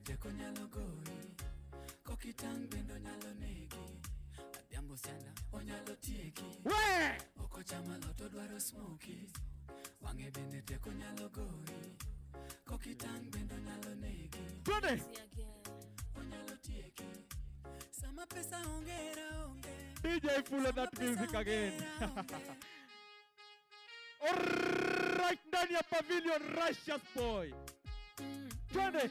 teko nyalo goi, kokitang bendo nyalo negi, adhiambo sianda onyalo tieki. Oko chama loto dwaro smoky, wange bende teko nyalo goi, kokitang bendo nyalo negi, onyalo tieki. Sama pesa ongera onge, DJ full of that music again. Alright, ndani ya pavilion, Russia's boy. Twende.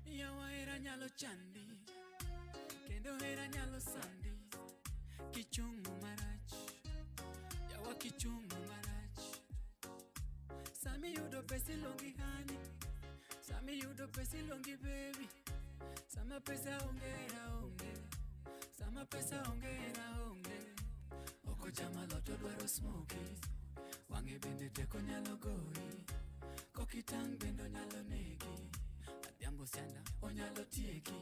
Yawa era nyalo chandi, kendo era nyalo sandi, kichungu marach, yawa kichungu marach. Sami yudo pesi longi hani, sami yudo pesi longi baby, sama pesa ongera onge, sama pesa ongera onge. Oko chama loto dwaro smoky, wange bende teko nyalo goi, kokitang bendo nyalo negi, adhiambo sianda onyalo tieki.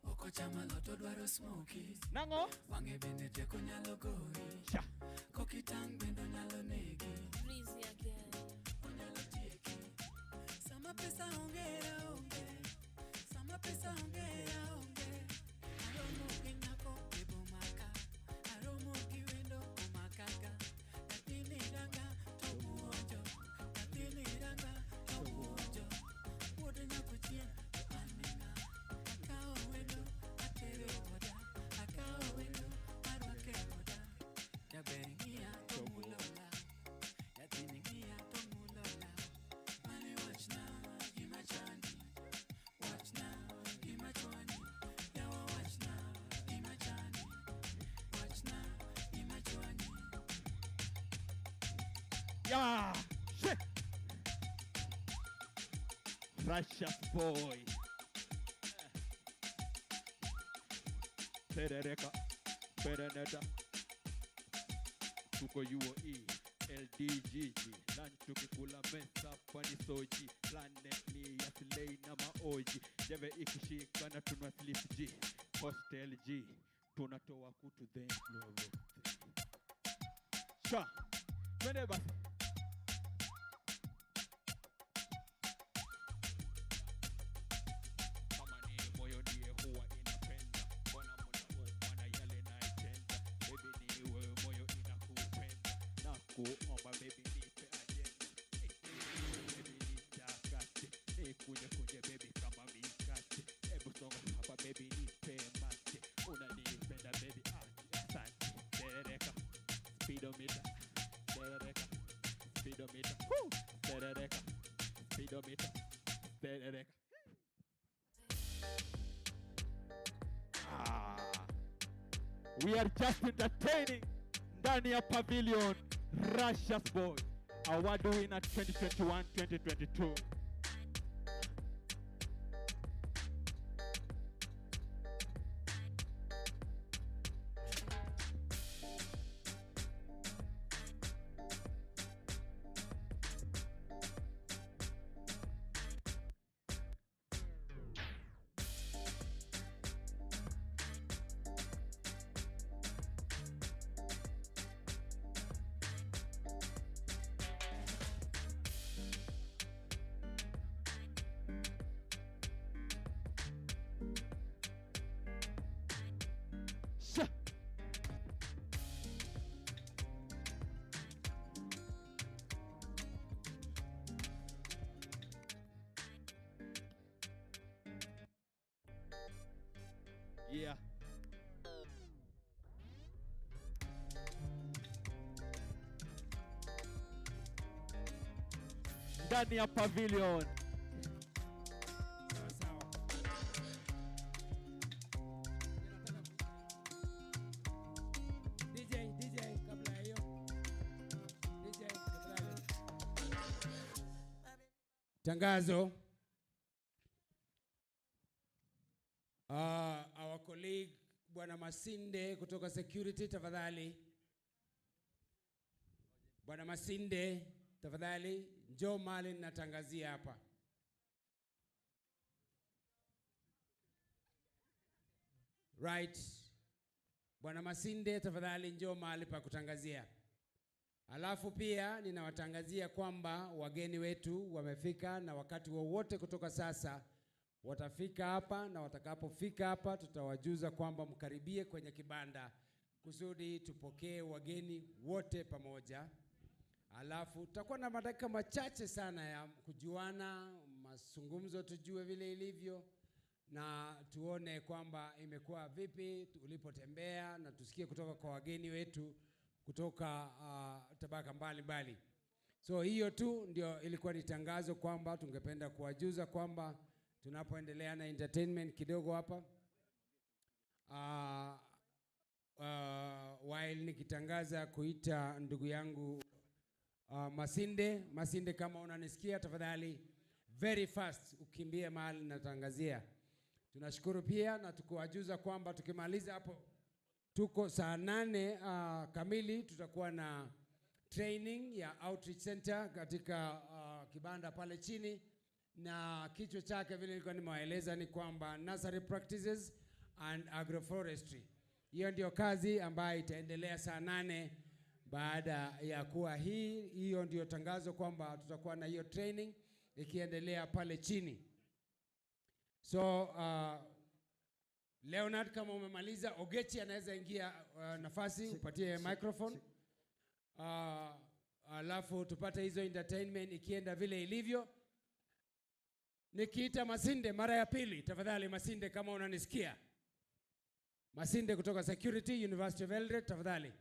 Oko chama loto dwaro smoky, nango wange bende teko nyalo goi, kokitang bendo nyalo negi, onyalo tieki. Sama pesa ongera onge, sama pesa ongera onge. Aromo kinyako ebo maka, aromo kiwendo omakaga, katini ranga tobuojo, katini ranga tobuojo. Wodo nyako chien anina, akao wendo atere oda, akao wendo arwake oda. Yaberi ngia tomulola, yatini ngia tomulola. Mani watch now, gima chandi, watch now, gima chwani. Yawa watch now, gima chandi, watch now, gima chwani. Yeah, shit. Russia's boy. Terereka, Pereneta. Tuko UOE, LDGG. Lunch tukikula mesa pani soji. Planet ni ya silei na maoji. Jeve ikishika na tuna slip G. Hostel G. Tunatoa kutu then flow. Sha. Twende basi. Kama ni moyo ndiye huwa inapenda. Mbona mwana yale naitenda. Baby ni wewe moyo inakupenda. Na kuomba baby nipe agenda. Baby nitakate. Nikunje baby kama mikate. Ebu songa hapa baby nipe mate. Unanipenda baby asante. Terereka. Speedometer. Terereka. Speedometer. Terereka. Speedometer. Terereka. We are just entertaining ndani ya pavilion, Russia's boy. Award winner 2021-2022. Yeah. Ndani ya pavilion. DJ kabla hiyo. DJ kabla hiyo. Tangazo. Our colleague Bwana Masinde kutoka security, tafadhali. Bwana Masinde, tafadhali njoo mali natangazia hapa. Right. Bwana Masinde, tafadhali njoo mahali pa kutangazia. Alafu pia ninawatangazia kwamba wageni wetu wamefika, na wakati wowote kutoka sasa watafika hapa, na watakapofika hapa tutawajuza kwamba mkaribie kwenye kibanda kusudi tupokee wageni wote pamoja. Alafu tutakuwa na madakika machache sana ya kujuana, mazungumzo, tujue vile ilivyo na tuone kwamba imekuwa vipi ulipotembea, na tusikie kutoka kwa wageni wetu kutoka tabaka mbalimbali. So hiyo tu ndio ilikuwa ni tangazo kwamba tungependa kuwajuza kwamba tunapoendelea na entertainment kidogo hapa. While nikitangaza kuita ndugu yangu Masinde, kama unanisikia tafadhali very fast ukimbie mahali natangazia. Tunashukuru pia na tukuwajuza kwamba tukimaliza hapo tuko saa 8 kamili tutakuwa na training ya outreach center katika kibanda pale chini, na kichwa chake vile nilikuwa nimewaeleza ni kwamba nursery practices and agroforestry. Hiyo ndio kazi ambayo itaendelea saa 8 baada ya kuwa hiyo ndio tangazo kwamba tutakuwa na hiyo training ikiendelea pale chini. So Leonard, kama umemaliza, Ogechi anaweza ingia nafasi, upatie microphone. Alafu tupate hizo entertainment ikienda vile ilivyo. Nikiita Masinde mara ya pili, tafadhali Masinde kama unanisikia. Masinde kutoka Security University of Eldoret, tafadhali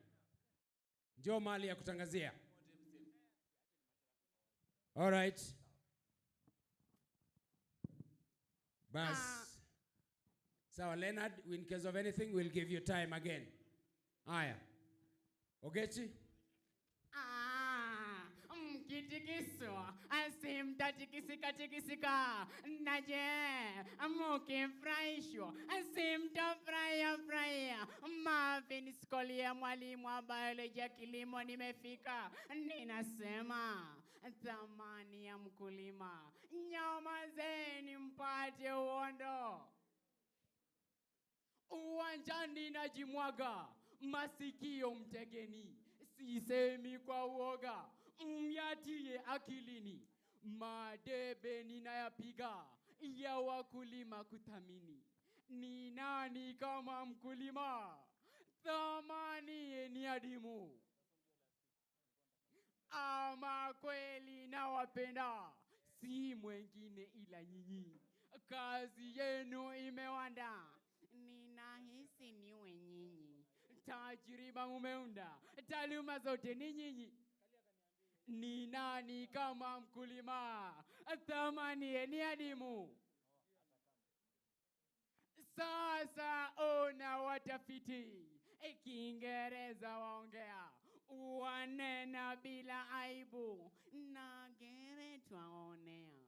njoo mahali ya kutangazia. All right. Bas. So Leonard, in case of anything, we'll give you time again. Aya. Ogechi? Mkitikiswa, asimta tikisika. Naje, mukifurahishwa, asimta furahia. Mavini skoli ya mwalimu wa biology ya kilimo nimefika. Ninasema, thamani ya mkulima. Nyamazeni mpate uondo. Uwanjani najimwaga, masikio mtegeni, sisemi kwa uoga, myatie akilini, madebe ninayapiga, ya wakulima kuthamini. Ni nani kama mkulima? Thamani ni adimu. Ama kweli nawapenda, si mwengine ila nyinyi. Kazi yenu imewanda, ninahisi niwe nyinyi. Tajiriba umeunda, taaluma zote ni nyinyi. Ni nani kama mkulima? Thamani ni adimu. Sasa ona watafiti, Kiingereza waongea, wanena bila aibu, na gere twaonea.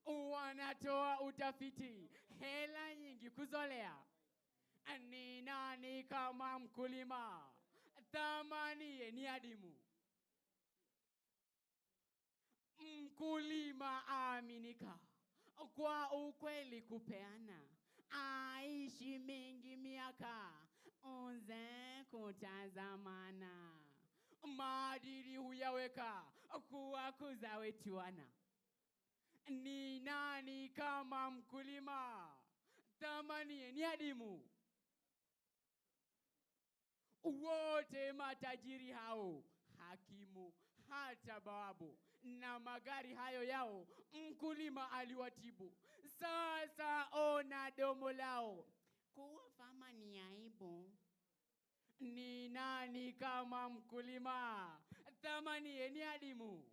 Wanatoa utafiti, hela nyingi kuzolea. Ni nani kama mkulima? Thamani ni adimu. Mkulima aminika, kwa ukweli kupeana, aishi mingi miaka, uze kutazamana. Maadili huyaweka, kuwakuza wetuana. Ni nani kama mkulima? Thamani ni adimu. Wote matajiri hao, hakimu, hata bawabu, na magari hayo yao, mkulima aliwatibu. Sasa ona domo lao, kuwa fama ni aibu. Ni nani kama mkulima? Thamani ni adimu.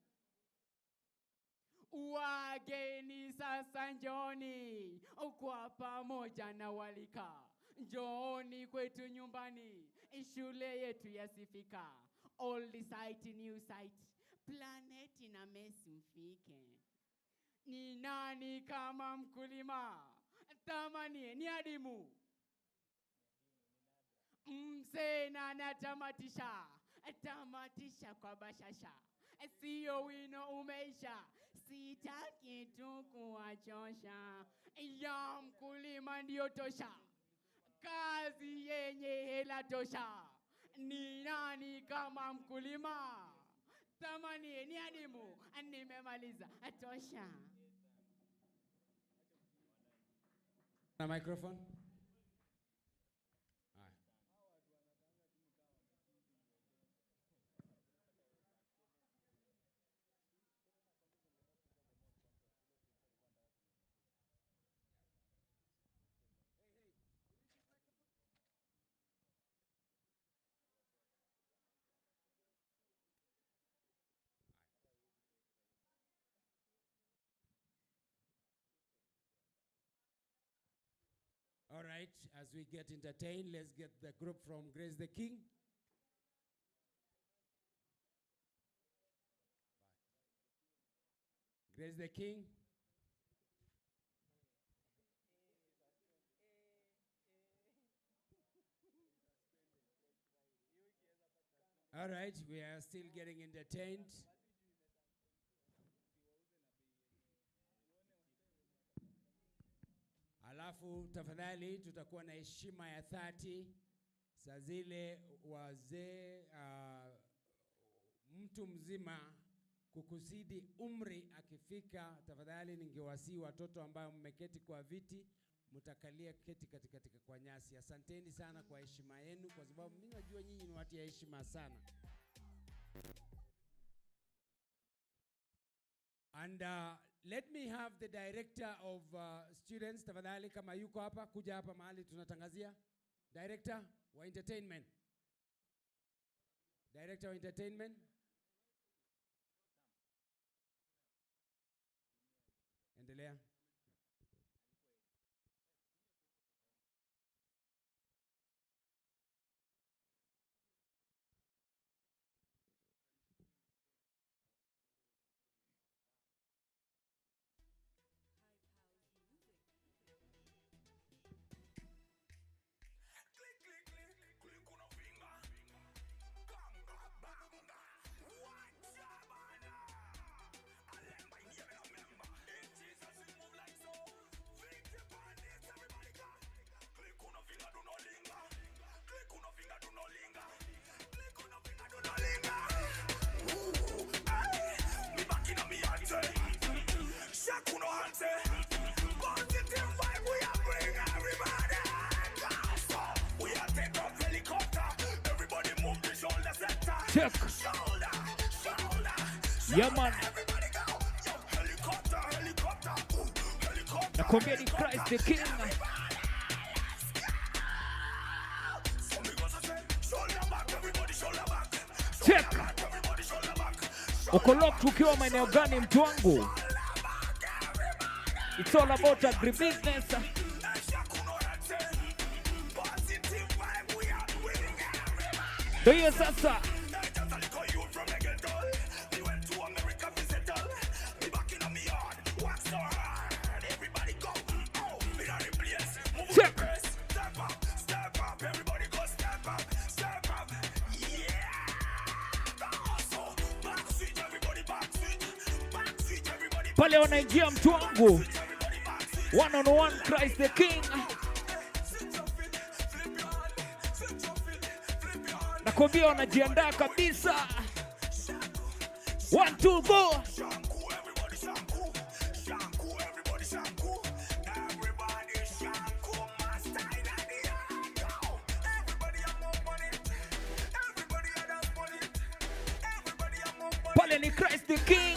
Wageni sasa njoni, kwa pamoja na walika. Njoni kwetu nyumbani, shule yetu yasifika. Old site, new site, planeti na mesi mfike. Ni nani kama mkulima? Thamani ni adimu. Msena na tamatisha kwa bashasha. Sio wino umeisha, sitaki tu kuwachosha. Ya mkulima ndio tosha, kazi yenye hela tosha. Ni nani kama mkulima? Tamani ni adimu. Nimemaliza. Tosha. Na microphone. All right, as we get entertained, let's get the group from Grace the King. Grace the King. All right, we are still getting entertained. Alafu tafadhali tutakuwa na heshima ya 30 saa zile wazee, mtu mzima kukuzidi umri akifika, tafadhali ningewasihi watoto ambao mmeketi kwa viti mtakalia keti katika kwa nyasi. Asanteni sana kwa heshima yenu, kwa sababu mimi najua nyinyi ni watu ya heshima sana. And let me have the director of students, tafadhali kama yuko hapa, kuja hapa mahali tunatangazia. Director wa entertainment. Director wa entertainment. Endelea. Check. Yeah, man. Nakwambia ni Christ the King. Check. Uko locked ukiwa maeneo gani mtu wangu? It's all about agribusiness. Ndio hiyo sasa. Pale wanaingia mtu wangu, one on one, Christ the King. Nakwambia wanajiandaa kabisa. 1 2 go. Pale ni Christ the King.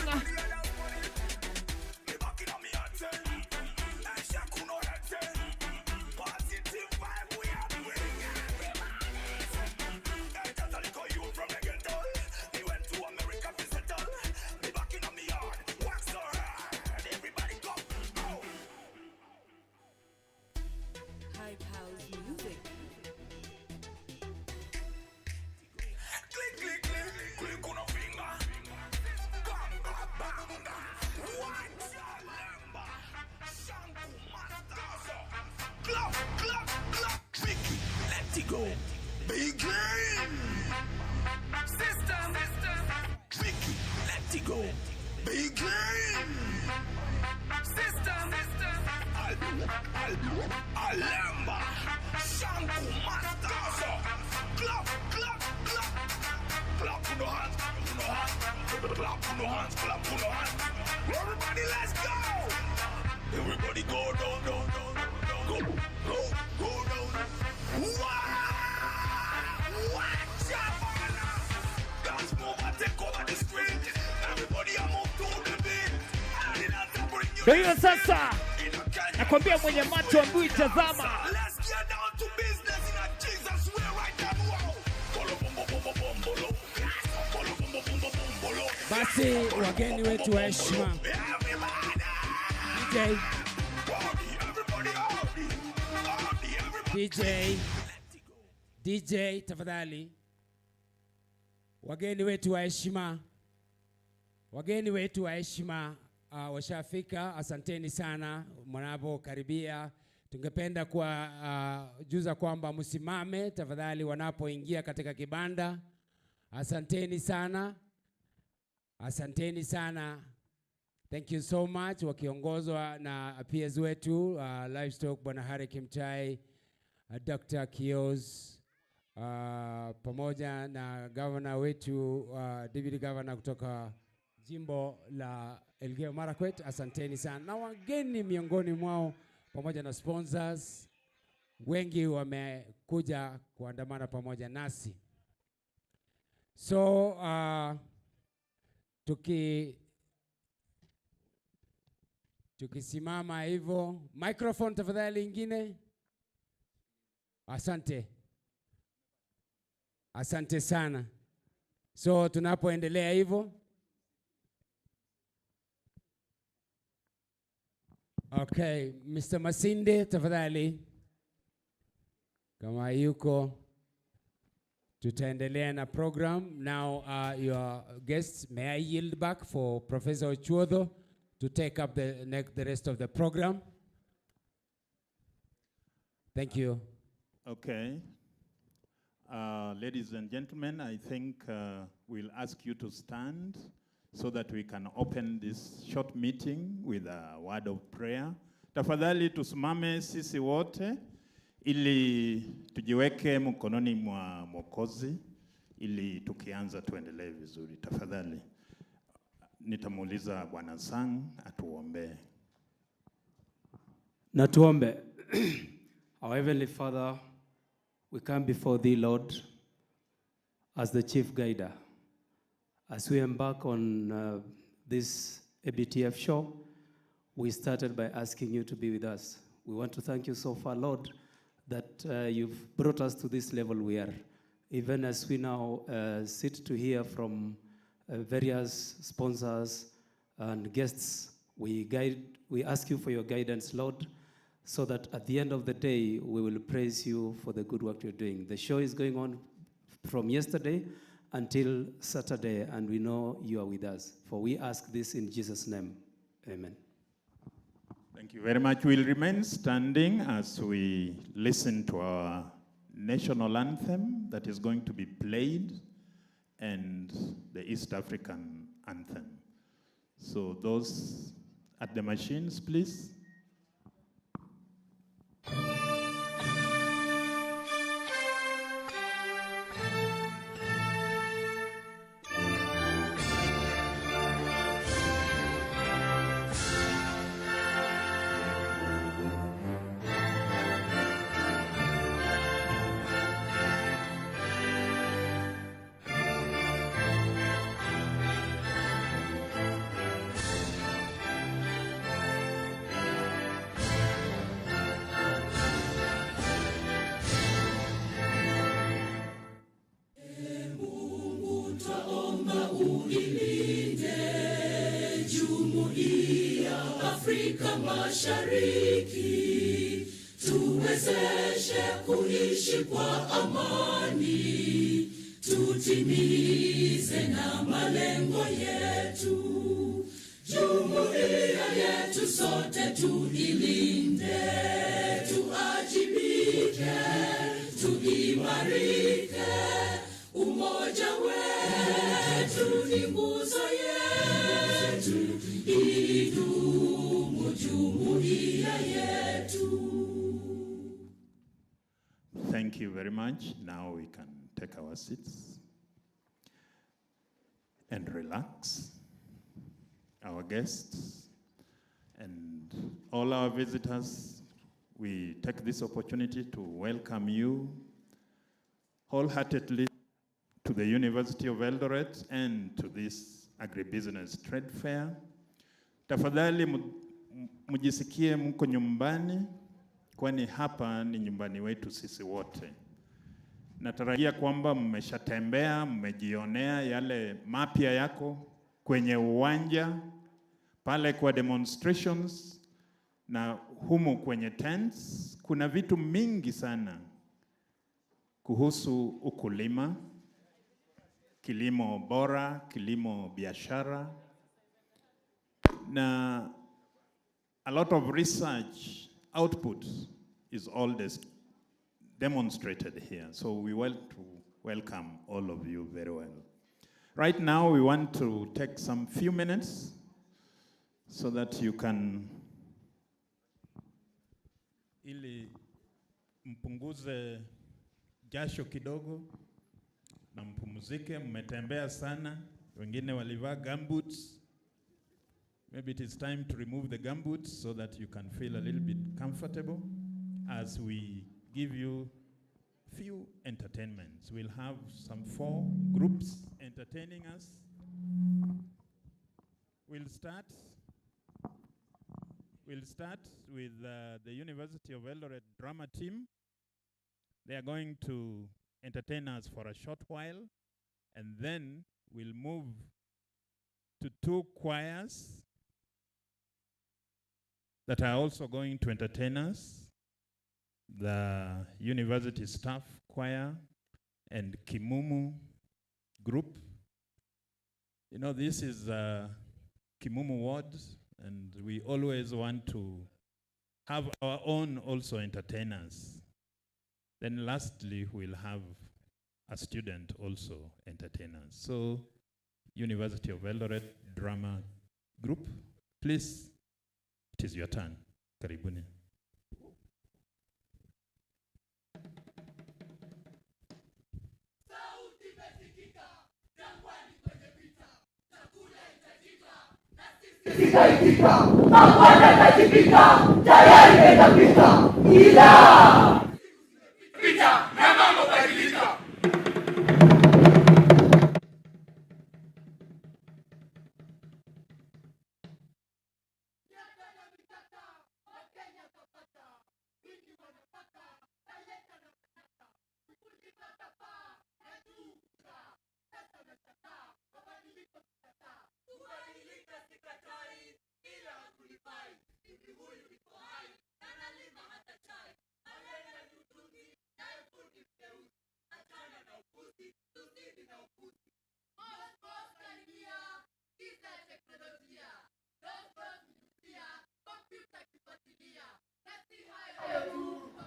Alemba, Shanku Master, Club, Clap on your hands, clap on your hands. Everybody, let's go. Everybody go down, down, down, down, go down. Watch out! Dance move and take over the screen. Everybody, I move to the beat. Ndio hiyo sasa, nakwambia mwenye macho ambaye tazama. Basi wageni wetu wa heshima, DJ tafadhali. Wageni wetu wa heshima washafika. Asanteni sana mnapokaribia. Tungependa kuwajuza kwamba msimame tafadhali wanapoingia katika kibanda. Asanteni sana. Thank you so much. Wakiongozwa na peers wetu livestock Bwana Hari Kimtai, Dr. Kios, pamoja na governor wetu deputy governor kutoka jimbo la Elgeyo Marakwet. Asanteni sana. Na wageni miongoni mwao pamoja na sponsors wengi wamekuja kuandamana pamoja nasi. So tukisimama hivyo, microphone tafadhali ingine. Asante sana. So tunapoendelea hivyo, okay, Mr. Masinde tafadhali, kama yuko, tutaendelea na program. Now your guests, may I yield back for Professor Ochuodho to take up the rest of the program. Thank you. Okay. Ladies and gentlemen, I think we'll ask you to stand so that we can open this short meeting with a word of prayer. Tafadhali tusimame sisi wote ili tujiweke mkononi mwa Mwokozi ili tukianza tuendelee vizuri. Tafadhali nitamuuliza Bwana Sang atuombe. Na tuombe. Our Heavenly Father, we come before Thee, Lord, as the chief guider. As we embark on this ABTF show, we started by asking You to be with us. We want to thank You so far, Lord, that You've brought us to this level we are. Even as we now sit to hear from various sponsors and guests, we ask You for Your guidance, Lord, so that at the end of the day, we will praise You for the good work You're doing. The show is going on from yesterday until Saturday, and we know You are with us. For we ask this in Jesus' name. Amen. Thank you very much. We'll remain standing as we listen to our national anthem that is going to be played, and the East African anthem. So those at the machines, please. Mashariki, tuwezeshe kuishi kwa amani, tutimize na malengo yetu. Jumuiya yetu sote tuilinde, tuajibike, tuimarike. Umoja wetu ni nguzo yetu, idumu jumuiya yetu. Thank you very much. Now we can take our seats and relax. our guests, and all our visitors. We take this opportunity to welcome you wholeheartedly to the University of Eldoret and to this Agribusiness Trade Fair. Tafadhali mjisikie mko nyumbani, kwani hapa ni nyumbani wetu sisi wote. Natarajia kwamba mmeshatembea, mmejionea yale mapya yako kwenye uwanja, pale kwa demonstrations, na humu kwenye tents. Kuna vitu mingi sana kuhusu ukulima, kilimo bora, kilimo biashara, na a lot of research output is all demonstrated here. So we want to welcome all of you very well. Right now we want to take some few minutes so that you can ili mpunguze jasho kidogo na mpumzike. Mmetembea sana, wengine walivaa gumboots. Maybe it is time to remove the gumboots so that you can feel a little bit comfortable as we give you few entertainments. We'll have some 4 groups entertaining us. We'll start with the University of Eldoret drama team. They are going to entertain us for a short while, and then we'll move to 2 choirs that are also going to entertain us. The university staff choir and Kimumu group. You know, this is Kimumu ward, and we always want to have our own also entertainers. Then lastly, we'll have a student also entertainers. So, University of Eldoret drama group, please, it is your turn. Karibuni. Ikaitika, mabwana ikajipika, tayari imekapika, ila pita na mambo badilika.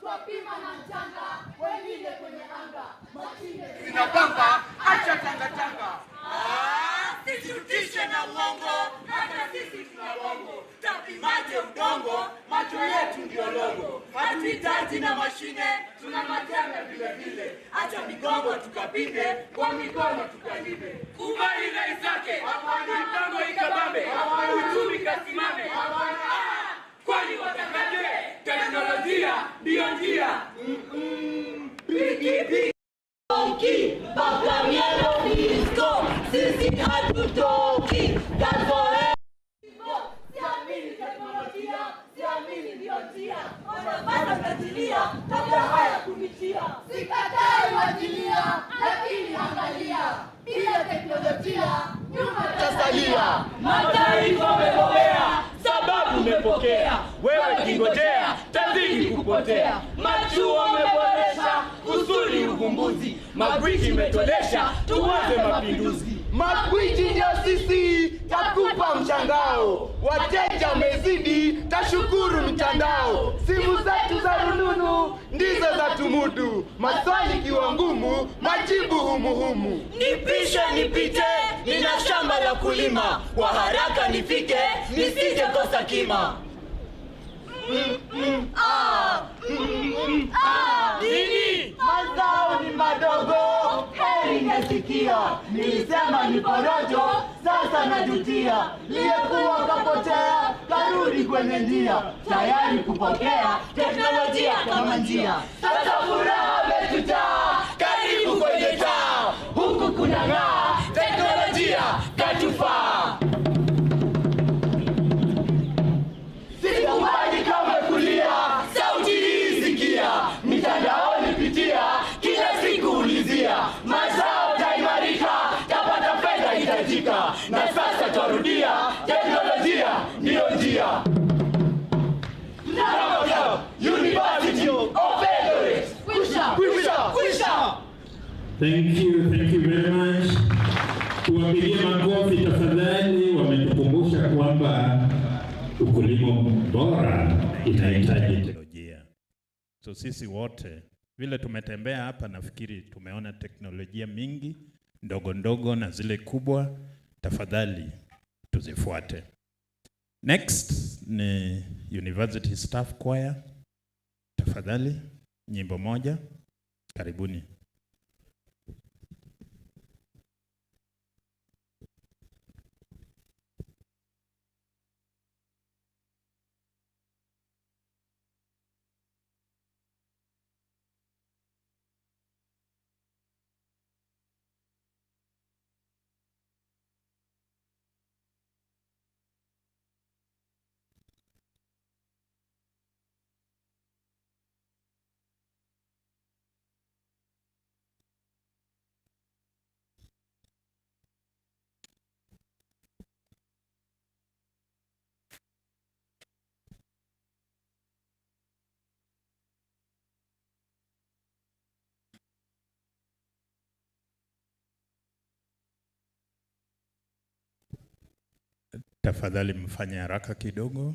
Twapima na mchanga, wengine kwenye anga, mashine zinapamba, acha tanga tanga. Sisi utishe na uongo, hata sisi tuna uongo. Tapimaje udongo, macho yetu ndio logo. Hatuhitaji na mashine, tuna majanga vile vile. Acha migongo tukapinde, kwa mikono tukalibe. Kubali rai zake, mipango ikabambe, uchumi kasimame. Kwani watakaje, teknolojia ndio njia. Bigi baka mielo disco, sisi hatutoki. Kazoe siamini teknolojia, siamini ndio njia. Wanapata katilia, kabla haya kumitia. sikatai wajilia, lakini angalia, bila teknolojia, nyuma tasalia. Mataifa wamebobea, sababu umepokea. Wewe kingojea, tazidi kupotea. Machuo wameboresha, kusudi uvumbuzi. Magwiji imetolesha, tuwaze mapinduzi. Magwiji ndio sisi, takupa mshangao. Wateja wamezidi, tashukuru mitandao. Simu zetu za rununu, ndizo za tumudu. Maswali kiwa ngumu, majibu humuhumu. Nipishe nipite, nina shamba la kulima. Kwa haraka nifike, nisije kosa kima. Nini? Mazao ni madogo, heri ngesikia. Nilisema ni porojo, sasa najutia. Liyekuwa kapotea, karudi kwenye njia, tayari kupokea teknolojia kama njia. Sasa furaha imetujaa, karibu kwenye taa, huku kuna ng'aa, teknolojia katufaa. Sikubali kama kulia, sauti hii sikia, mitandaoni pitia, kila siku ulizia, mazao taimarika, tapata fedha hitajika, na sasa twarudia, teknolojia ndiyo njia. Now, University of Eldoret. Kwisha. Thank you very much. Tuwapigie makofi tafadhali. Wametukumbusha kwamba ukulima bora inahitaji teknolojia. So sisi wote vile tumetembea hapa, nafikiri tumeona teknolojia mingi ndogo ndogo na zile kubwa. Tafadhali tuzifuate. Next ni University Staff Choir. Tafadhali nyimbo moja. Karibuni. Tafadhali mfanye haraka kidogo.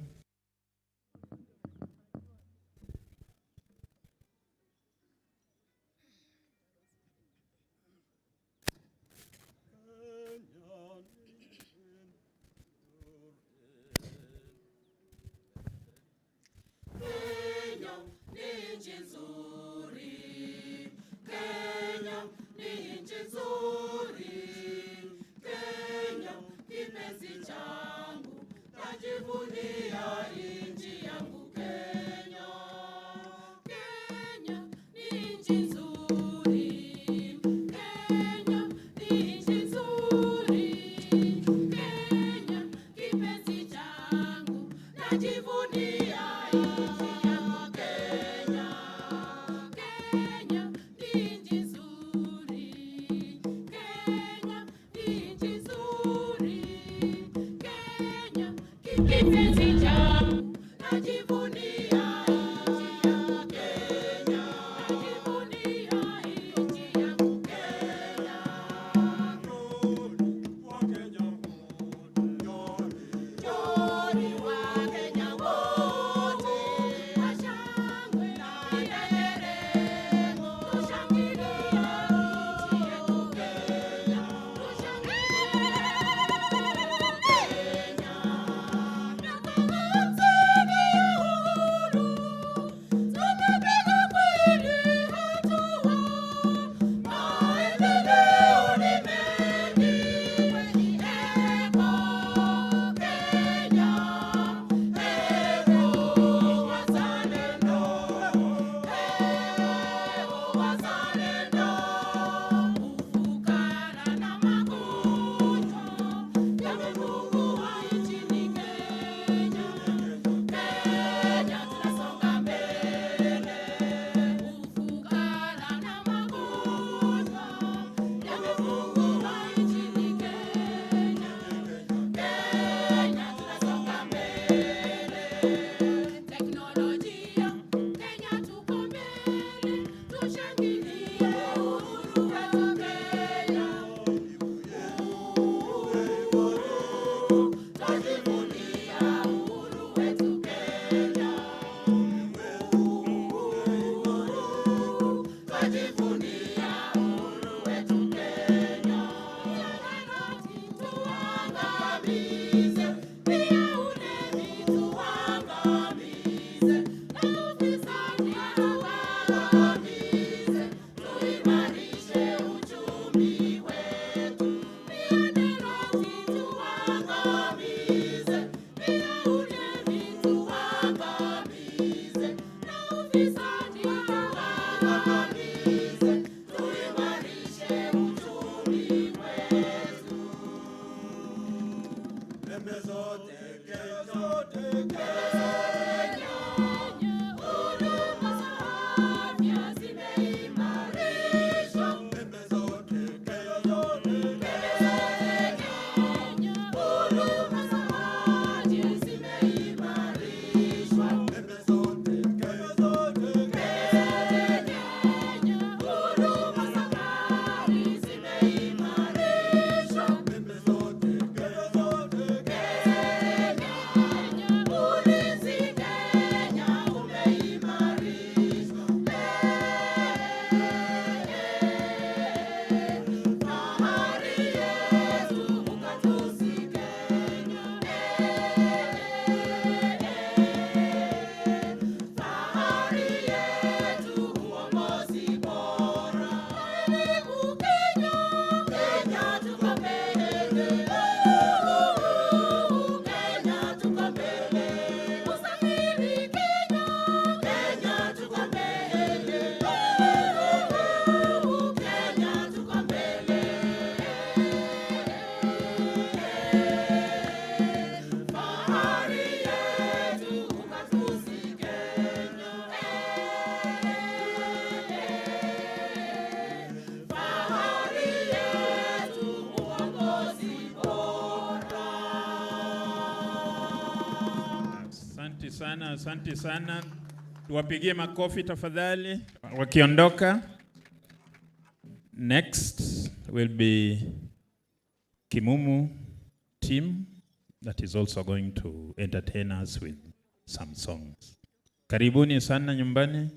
Asante sana. Tuwapigie makofi tafadhali wakiondoka. Next will be Kimumu team that is also going to entertain us with some songs. Karibuni sana nyumbani.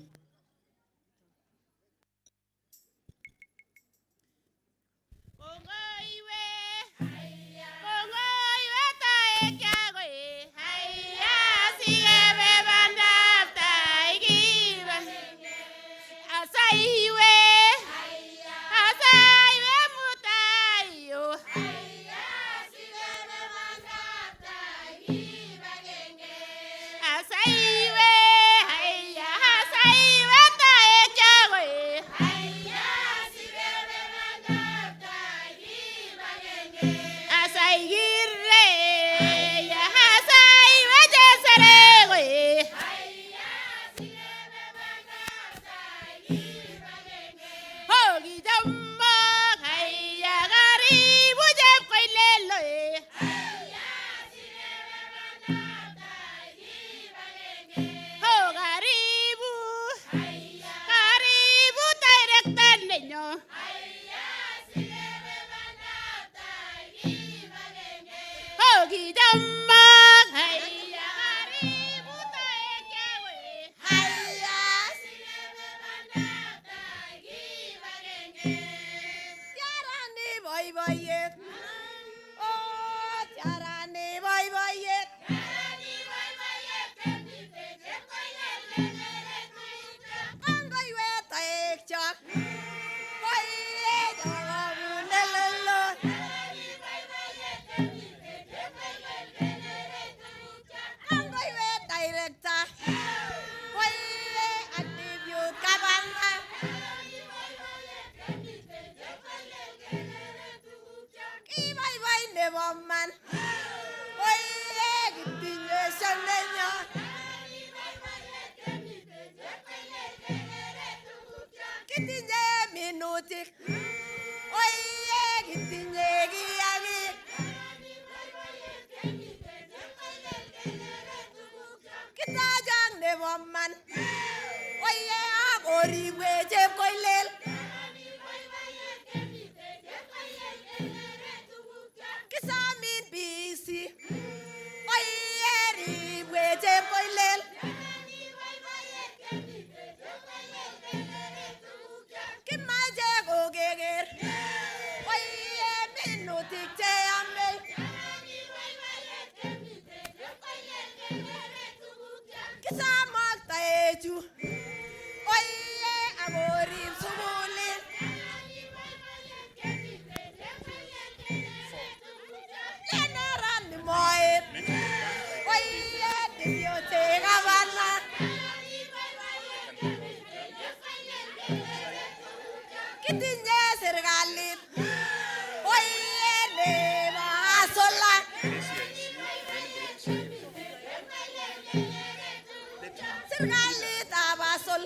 Sirgalit abasol.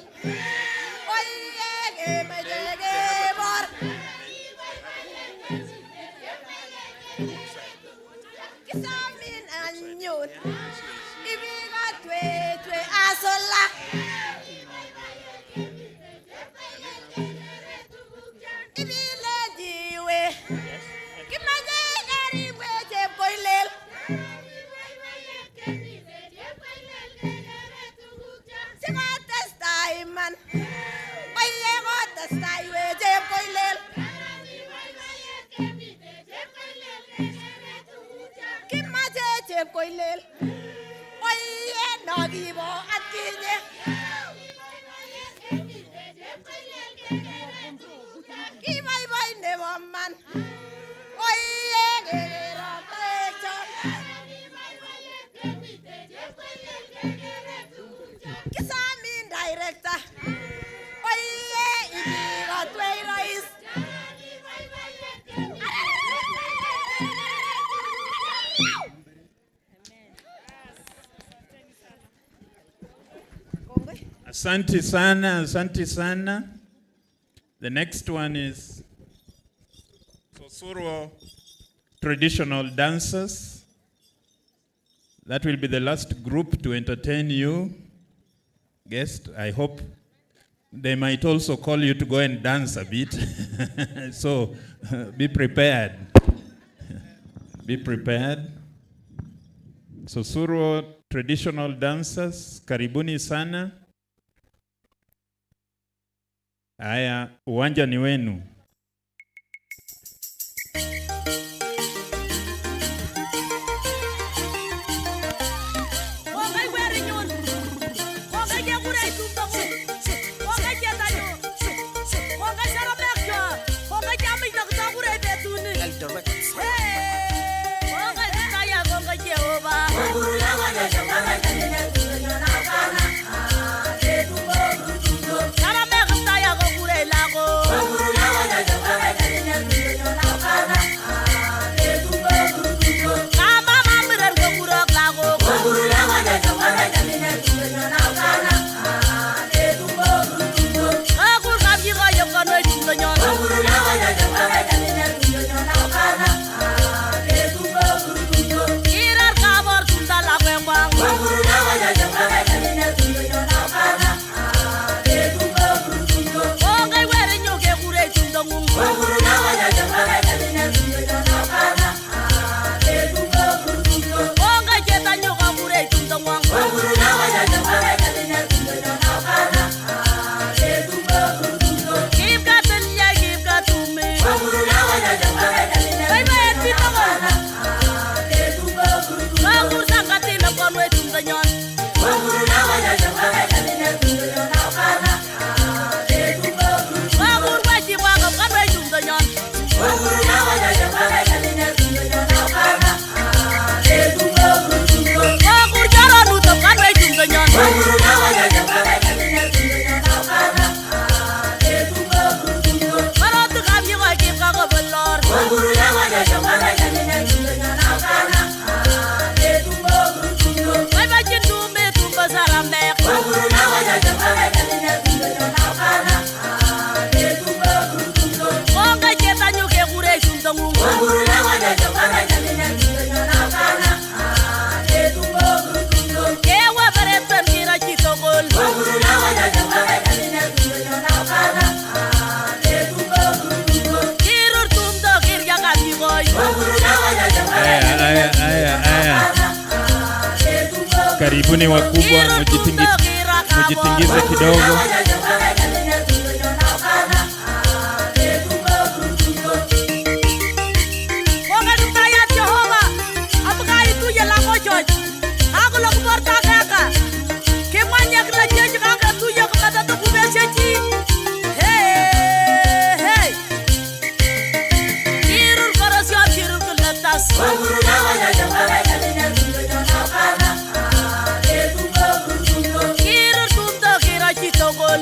Oye, me llegué por. Kisamin anyun. Ibiga twe asola. Ibile diwe. Kimaje eriwe je boilel. Man, why you got the style with a boilel? Give my jet boilel. Why you not give a kidney? Give my boy never man. Why you get a picture? Kiss I mean director. Asante sana, asante sana. The next one is Sosuro traditional dancers. That will be the last group to entertain you. Guest, I hope they might also call you to go and dance a bit. So be prepared. Be prepared. Sosuro traditional dancers, karibuni sana. Haya, uwanja ni wenu. Karibuni wakubwa, mjitingize kidogo. Gol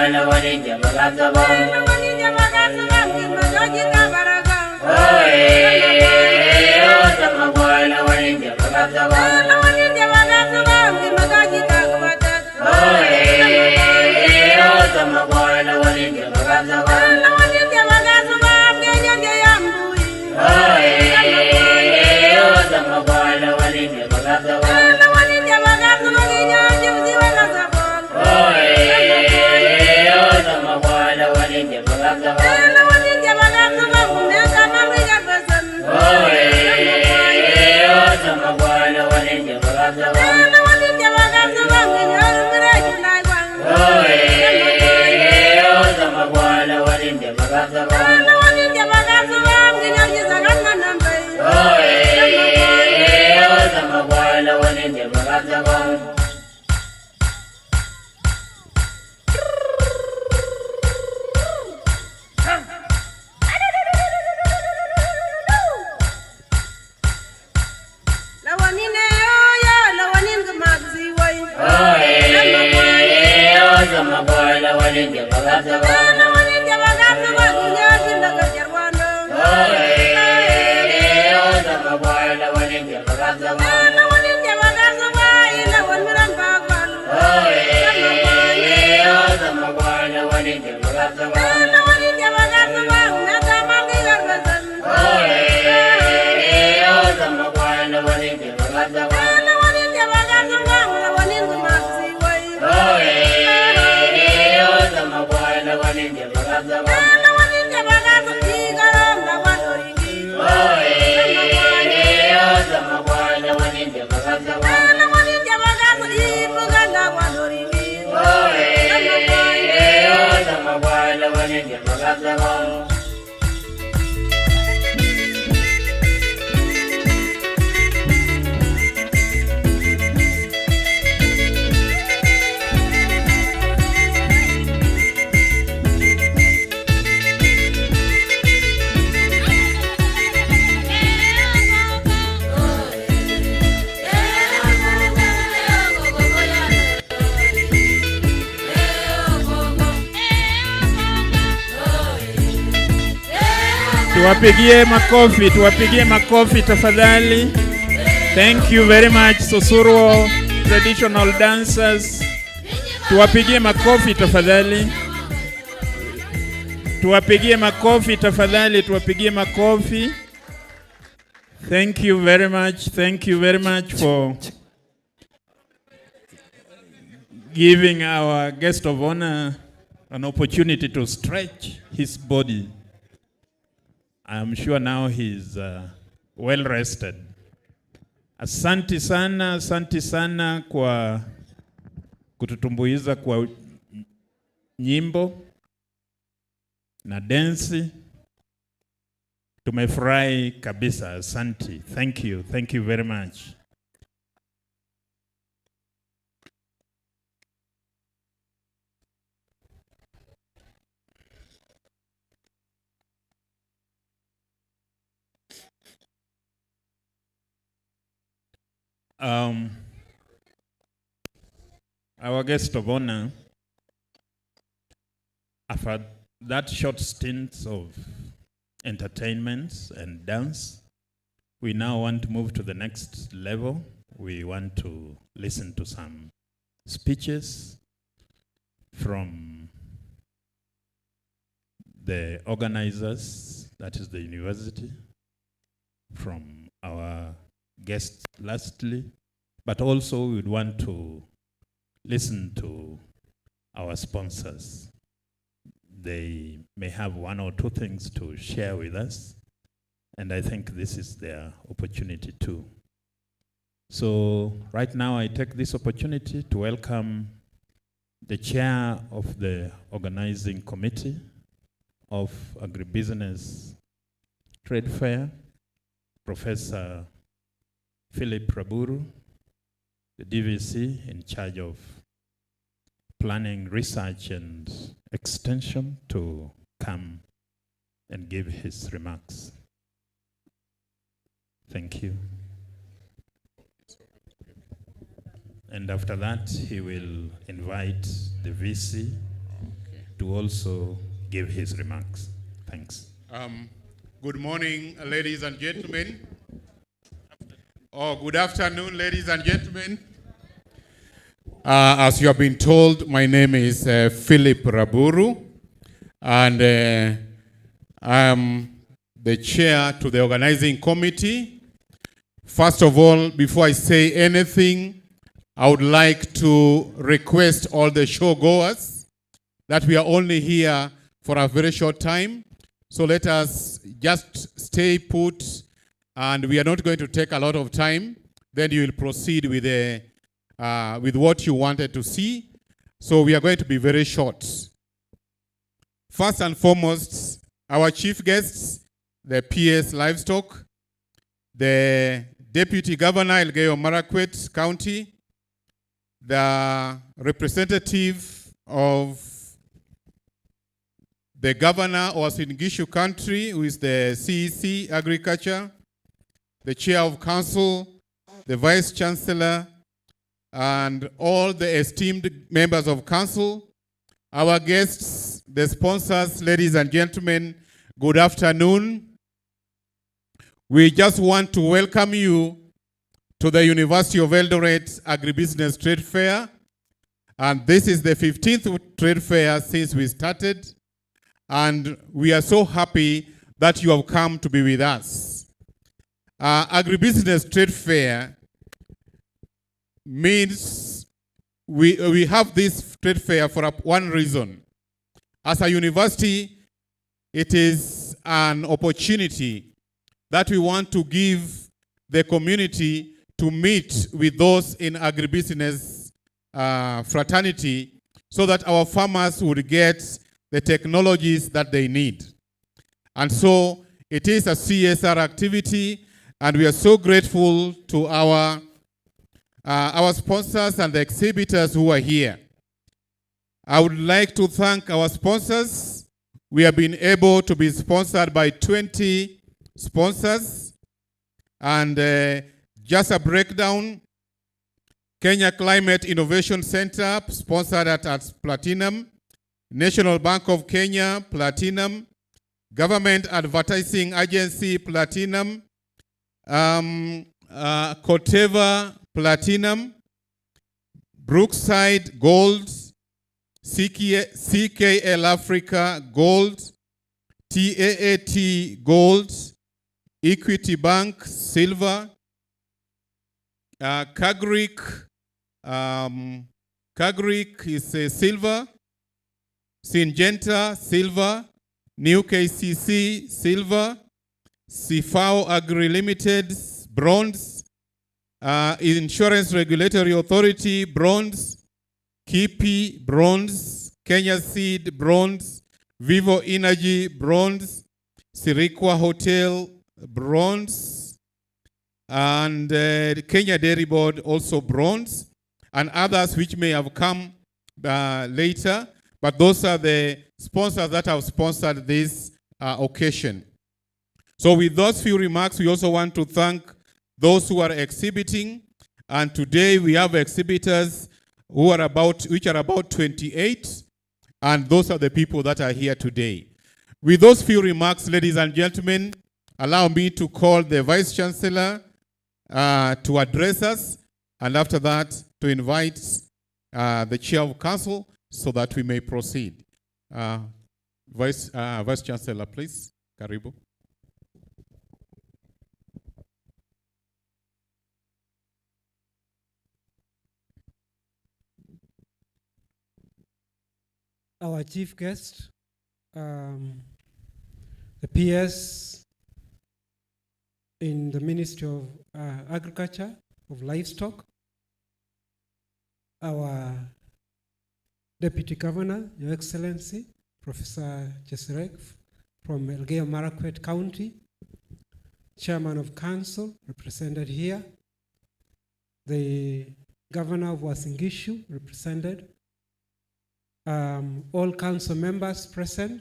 makwala waninja magazaba. Waninja magazaba kimadoji kabaraga. Oza makwala waninja magazaba. Waninja magazaba kimadoji kabaraga. Oza makwala waninja magazaba. Waninja magazaba kinyonge yambui. Oza makwala waninja magazaba. Waninja magazaba kinyonge mziwa magazaba. Oza makwala waninja magazaba. Waninja magazaba kumeka mamiga basan. Oza makwala waninja magazaba. Waninja magazaba kinyonge mreju laigwan. Oza makwala waninja magazaba. Waninja magazaba kinyonge zagan manambai. Oza makwala waninja magazaba. Oza makwala waninja magazaba. Waninja magazaba kinyonge ndakajarwando. Oza makwala waninja magazaba. Waninja magazaba ila wanmiran bagwan. Oza makwala waninja magazaba. Waninja magazaba ngata magigar basan. Oza makwala waninja magazaba. Waninja magazaba waninja magziwai. Oza makwala waninja magazaba. Waninja magazaba igaram lawadoringi. Oza makwala waninja magazaba. Waninja magazaba ibuga lawadoringi. Oza makwala waninja magazaba. Tuwapigie makofi tafadhali. Thank you very much Sosurwo traditional dancers. Tuwapigie makofi tafadhali. Tuwapigie makofi tafadhali, tuwapigie makofi. Thank you very much. Thank you very much for giving our guest of honor an opportunity to stretch his body. I'm sure now he's well rested. Asante sana kwa kututumbuiza kwa nyimbo na densi. Tumefurahi kabisa. Asante. Thank you. Thank you very much. Our guest of honor, after that short stint of entertainments and dance, we now want to move to the next level. We want to listen to some speeches from the organizers, that is the university, from our guests lastly, but also we would want to listen to our sponsors. They may have one or two things to share with us, and I think this is their opportunity too. So right now I take this opportunity to welcome the chair of the organizing committee of Agribusiness Trade Fair, Professor Philip Raburu, the DVC in charge of planning, research, and extension, to come and give his remarks. Thank you. And after that, he will invite the VC to also give his remarks. Thanks. Good morning, ladies and gentlemen. Good afternoon, ladies and gentlemen. As you have been told, my name is Philip Raburu, and I am the chair to the organizing committee. First of all, before I say anything, I would like to request all the showgoers that we are only here for a very short time. So let us just stay put, and we are not going to take a lot of time. Then you will proceed with what you wanted to see. So we are going to be very short. First and foremost, our chief guests, the PS Livestock, the Deputy Governor Elgeyo Marakwet County, the representative of the governor of Singishu Country, who is the CEC Agriculture, the chair of council, the vice chancellor, and all the esteemed members of council, our guests, the sponsors, ladies and gentlemen, good afternoon. We just want to welcome you to the University of Eldoret Agribusiness Trade Fair. And this is the 15th trade fair since we started. And we are so happy that you have come to be with us. Agribusiness Trade Fair means we have this trade fair for one reason. As a university, it is an opportunity that we want to give the community to meet with those in agribusiness fraternity so that our farmers would get the technologies that they need. And so it is a CSR activity, and we are so grateful to our sponsors and the exhibitors who are here. I would like to thank our sponsors. We have been able to be sponsored by 20 sponsors. And just a breakdown, Kenya Climate Innovation Center, sponsored at Platinum. National Bank of Kenya, Platinum. Government Advertising Agency, Platinum. Koteva, Platinum. Brookside, Gold. CKL Africa, Gold. TAAT, Gold. Equity Bank, Silver. Kagrik is Silver. Syngenta, Silver. New KCC, Silver. Sifao Agri Limited, Bronze. Insurance Regulatory Authority, Bronze. Kipi, Bronze. Kenya Seed, Bronze. Vivo Energy, Bronze. Sirikwa Hotel, Bronze. And Kenya Dairy Board, also bronze. And others which may have come later. But those are the sponsors that have sponsored this occasion. So with those few remarks, we also want to thank those who are exhibiting. And today we have exhibitors which are about 28. And those are the people that are here today. With those few remarks, ladies and gentlemen, allow me to call the Vice Chancellor to address us. And after that, to invite the Chair of Council so that we may proceed. Vice Chancellor, please. Karibu. Our chief guest, the PS in the Ministry of Agriculture, of Livestock, our Deputy Governor, Your Excellency, Professor Jesirek from Elgeyo Marakwet County, Chairman of Council, represented here, the Governor of Uasin Gishu, represented, all council members present,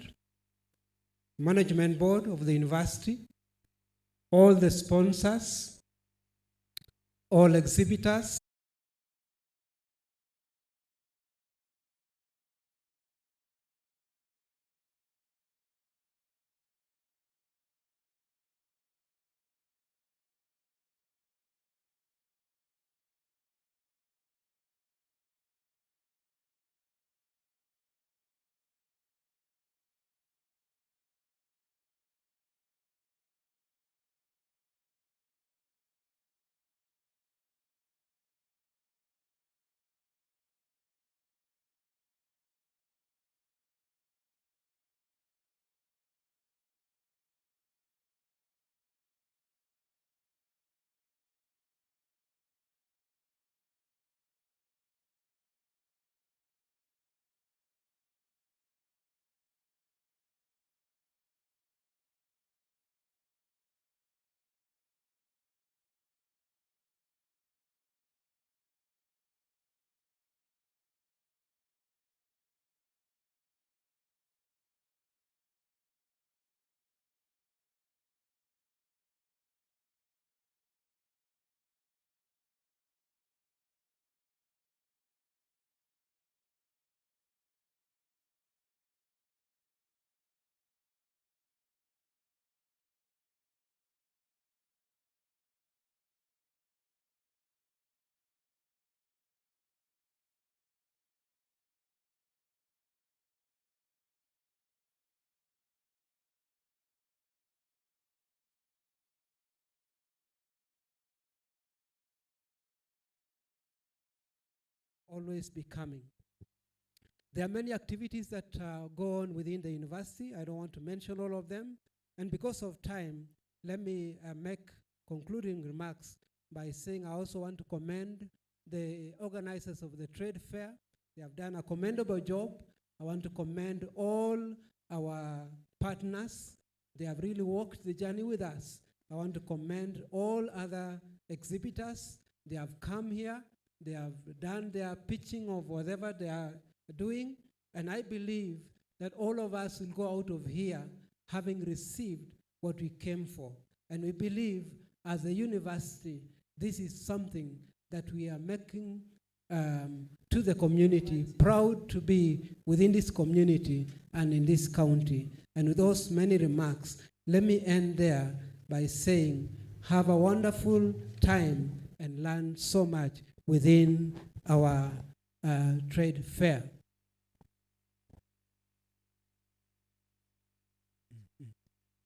Management Board of the University, all the sponsors, all exhibitors, always be coming. There are many activities that go on within the university. I don't want to mention all of them. And because of time, let me make concluding remarks by saying I also want to commend the organizers of the trade fair. They have done a commendable job. I want to commend all our partners. They have really walked the journey with us. I want to commend all other exhibitors. They have come here. They have done their pitching of whatever they are doing. And I believe that all of us will go out of here having received what we came for. And we believe as a university, this is something that we are making to the community, proud to be within this community and in this county. And with those many remarks, let me end there by saying, have a wonderful time and learn so much within our trade fair.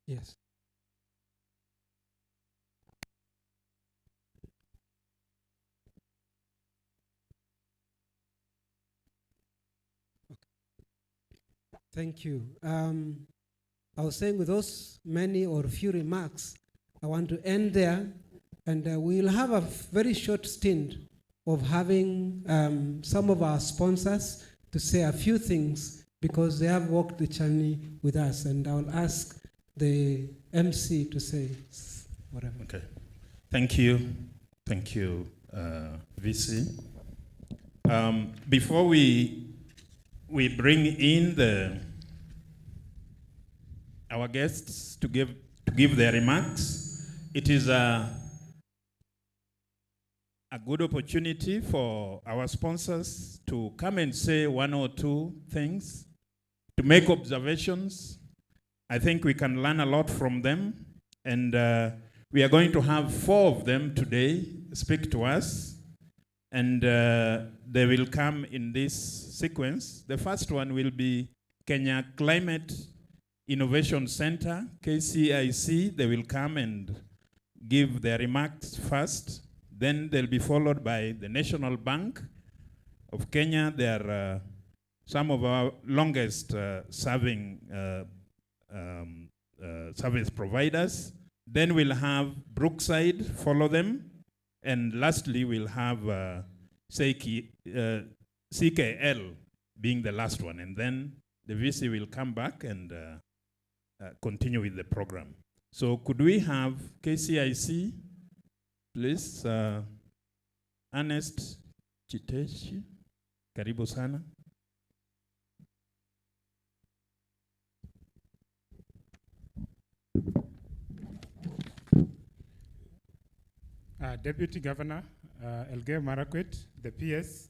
Yes. Thank you. I was saying with those many or few remarks, I want to end there, and we'll have a very short stint of having some of our sponsors to say a few things because they have walked the journey with us, and I'll ask the MC to say whatever. Okay. Thank you. Thank you, VC. Before we bring in our guests to give their remarks, it is a good opportunity for our sponsors to come and say one or two things, to make observations. I think we can learn a lot from them, and we are going to have 4 of them today speak to us, and they will come in this sequence. The first one will be Kenya Climate Innovation Center, KCIC. They will come and give their remarks first. Then they'll be followed by the National Bank of Kenya. They are some of our longest serving service providers. Then we'll have Brookside follow them. And lastly, we'll have CKL being the last one. And then the VC will come back and continue with the program. So could we have KCIC, please? Ernest Chiteshi, karibu sana. Deputy Governor Elgeyo Marakwet, the PS,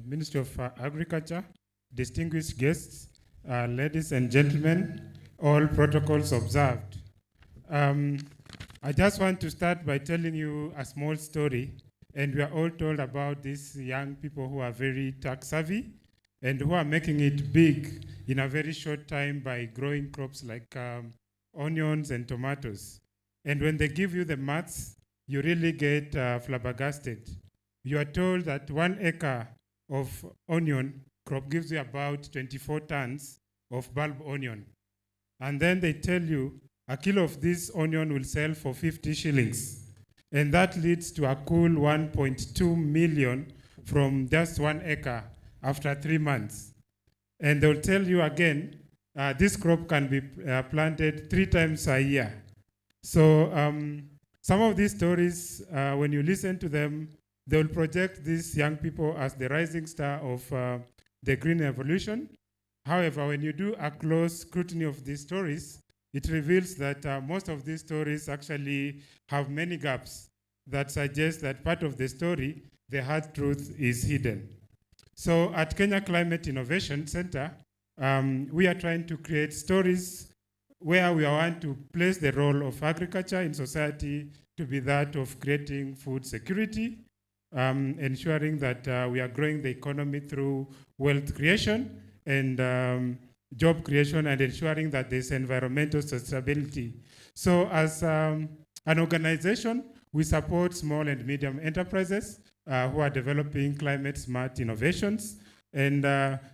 Ministry of Agriculture, distinguished guests, ladies and gentlemen, all protocols observed. I just want to start by telling you a small story, and we are all told about these young people who are very tech savvy and who are making it big in a very short time by growing crops like onions and tomatoes. And when they give you the maths, you really get flabbergasted. You are told that 1 acre of onion crop gives you about 24 tons of bulb onion. And then they tell you a kilo of this onion will sell for 50 shillings. And that leads to a cool 1.2 million from just 1 acre after 3 months. And they'll tell you again, this crop can be planted 3 times a year. So some of these stories, when you listen to them, they will project these young people as the rising star of the green revolution. However, when you do a close scrutiny of these stories, it reveals that most of these stories actually have many gaps that suggest that part of the story, the hard truth, is hidden. So at Kenya Climate Innovation Center, we are trying to create stories where we want to place the role of agriculture in society to be that of creating food security, ensuring that we are growing the economy through wealth creation and job creation, and ensuring that there's environmental sustainability. So as an organization, we support small and medium enterprises who are developing climate-smart innovations. And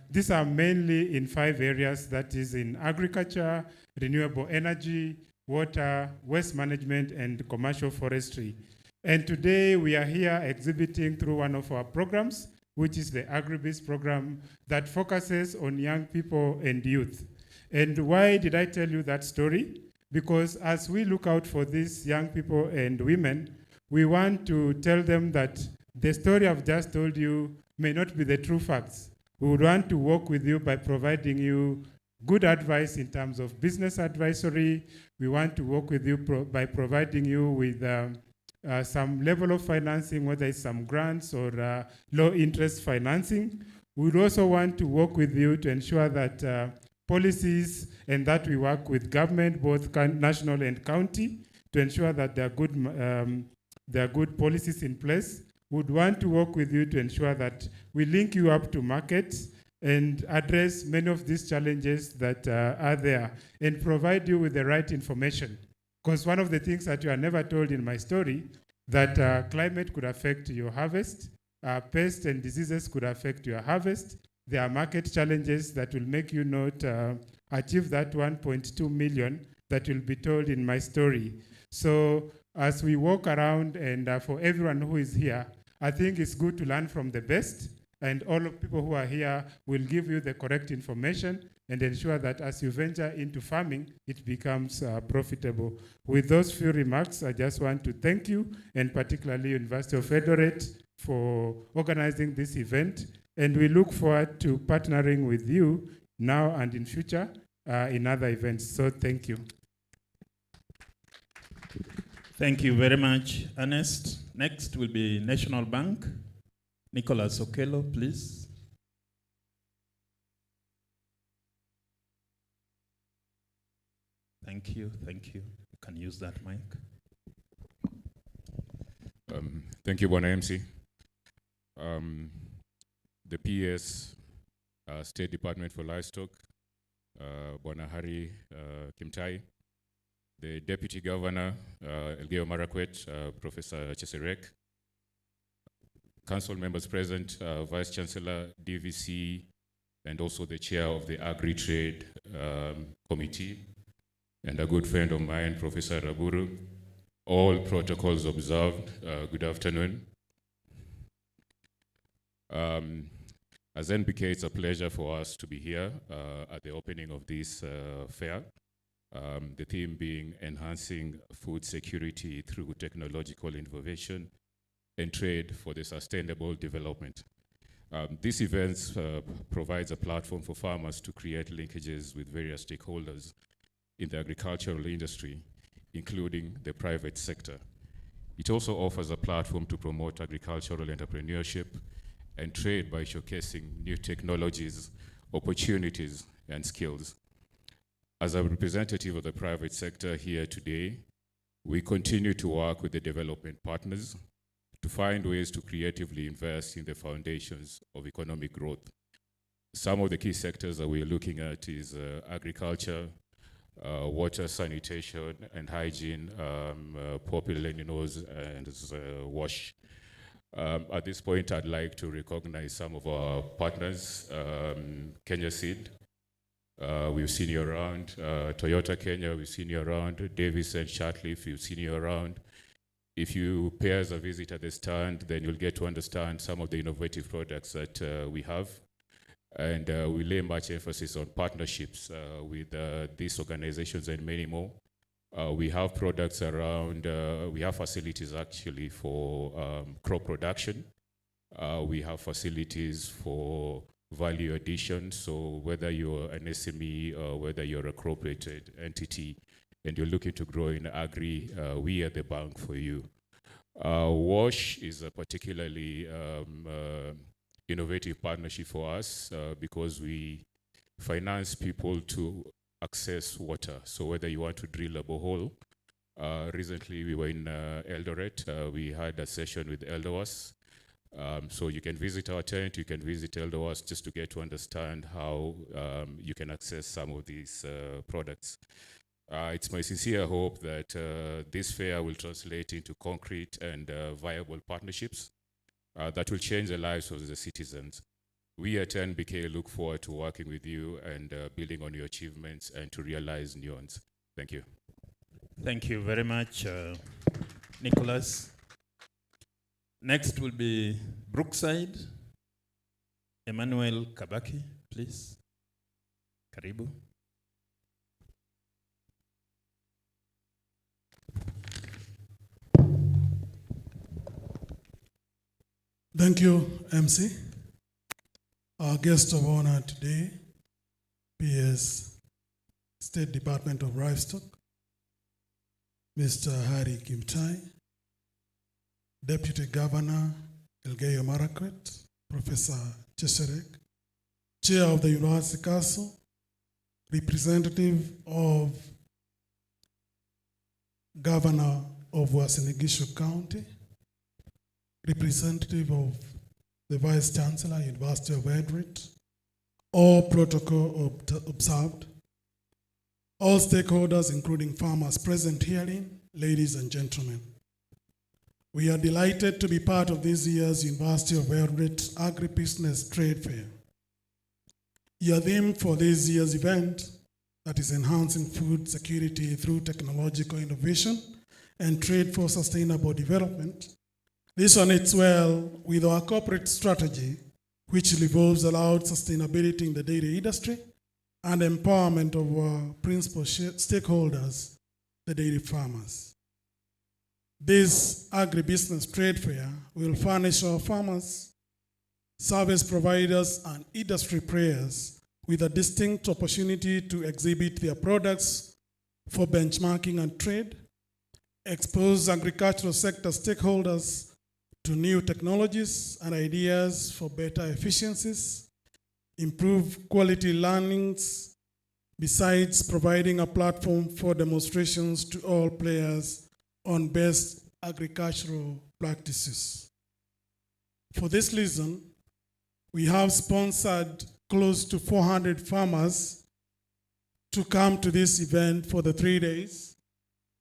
these are mainly in 5 areas, that is in agriculture, renewable energy, water, waste management, and commercial forestry. And today we are here exhibiting through one of our programs, which is the Agribusiness program that focuses on young people and youth. And why did I tell you that story? Because as we look out for these young people and women, we want to tell them that the story I've just told you may not be the true facts. We would want to work with you by providing you good advice in terms of business advisory. We want to work with you by providing you with some level of financing, whether it's some grants or low interest financing. We would also want to work with you to ensure that policies and that we work with government, both national and county, to ensure that there are good policies in place. Would want to work with you to ensure that we link you up to markets and address many of these challenges that are there and provide you with the right information. Because one of the things that you are never told in my story, that climate could affect your harvest, pests and diseases could affect your harvest. There are market challenges that will make you not achieve that 1.2 million that will be told in my story. So as we walk around and for everyone who is here, I think it's good to learn from the best, and all of people who are here will give you the correct information and ensure that as you venture into farming, it becomes profitable. With those few remarks, I just want to thank you, and particularly University of Eldoret, for organizing this event. And we look forward to partnering with you now and in future in other events. So thank you. Thank you very much, Ernest. Next will be National Bank. Nicholas Okello, please. Thank you, thank you. You can use that mic. Thank you, Bwana MC. The PS, State Department for Livestock, Bwana Hari Kimtai, the Deputy Governor, Elgeyo Marakwet, Professor Cheserek, Council members present, Vice Chancellor, DVC, and also the Chair of the Agri-Trade Committee, and a good friend of mine, Professor Raburu. All protocols observed. Good afternoon. As NBK, it's a pleasure for us to be here at the opening of this fair. The theme being enhancing food security through technological innovation and trade for the sustainable development. This event provides a platform for farmers to create linkages with various stakeholders in the agricultural industry, including the private sector. It also offers a platform to promote agricultural entrepreneurship and trade by showcasing new technologies, opportunities, and skills. As a representative of the private sector here today, we continue to work with the development partners to find ways to creatively invest in the foundations of economic growth. Some of the key sectors that we're looking at is agriculture, water, sanitation, and hygiene, popularly known as WASH. At this point, I'd like to recognize some of our partners. Kenya Seed, we've seen you around. Toyota Kenya, we've seen you around. Davis and Shatleaf, we've seen you around. If you pay us a visit at the stand, then you'll get to understand some of the innovative products that we have. And we lay much emphasis on partnerships with these organizations and many more. We have products around, we have facilities actually for crop production. We have facilities for value addition. So whether you're an SME or whether you're a corporate entity and you're looking to grow in agri, we are the bank for you. WASH is a particularly innovative partnership for us because we finance people to access water. So whether you want to drill a borehole, recently we were in Eldoret, we had a session with Eldoret. So you can visit our tent, you can visit Eldoret just to get to understand how you can access some of these products. It's my sincere hope that this fair will translate into concrete and viable partnerships that will change the lives of the citizens. We at NBK look forward to working with you and building on your achievements and to realize new ones. Thank you. Thank you very much, Nicholas. Next will be Brookside. Emmanuel Kabaki, please. Karibu. Thank you, MC. Our guest of honor today, PS State Department of Livestock, Mr. Hari Kimtai, Deputy Governor Elgeyo Marakwet, Professor Cheserek, Chair of the University Council, Representative of Governor of Uasin Gishu County, Representative of the Vice Chancellor, University of Eldoret, all protocol observed, all stakeholders, including farmers present herein, ladies and gentlemen. We are delighted to be part of this year's University of Eldoret Agribusiness Trade Fair. Your theme for this year's event, that is enhancing food security through technological innovation and trade for sustainable development, this resonates well with our corporate strategy, which revolves around sustainability in the dairy industry and empowerment of our principal stakeholders, the dairy farmers. This agribusiness trade fair will furnish our farmers, service providers, and industry players with a distinct opportunity to exhibit their products for benchmarking and trade, expose agricultural sector stakeholders to new technologies and ideas for better efficiencies, improve quality learnings, besides providing a platform for demonstrations to all players on best agricultural practices. For this reason, we have sponsored close to 400 farmers to come to this event for the 3 days,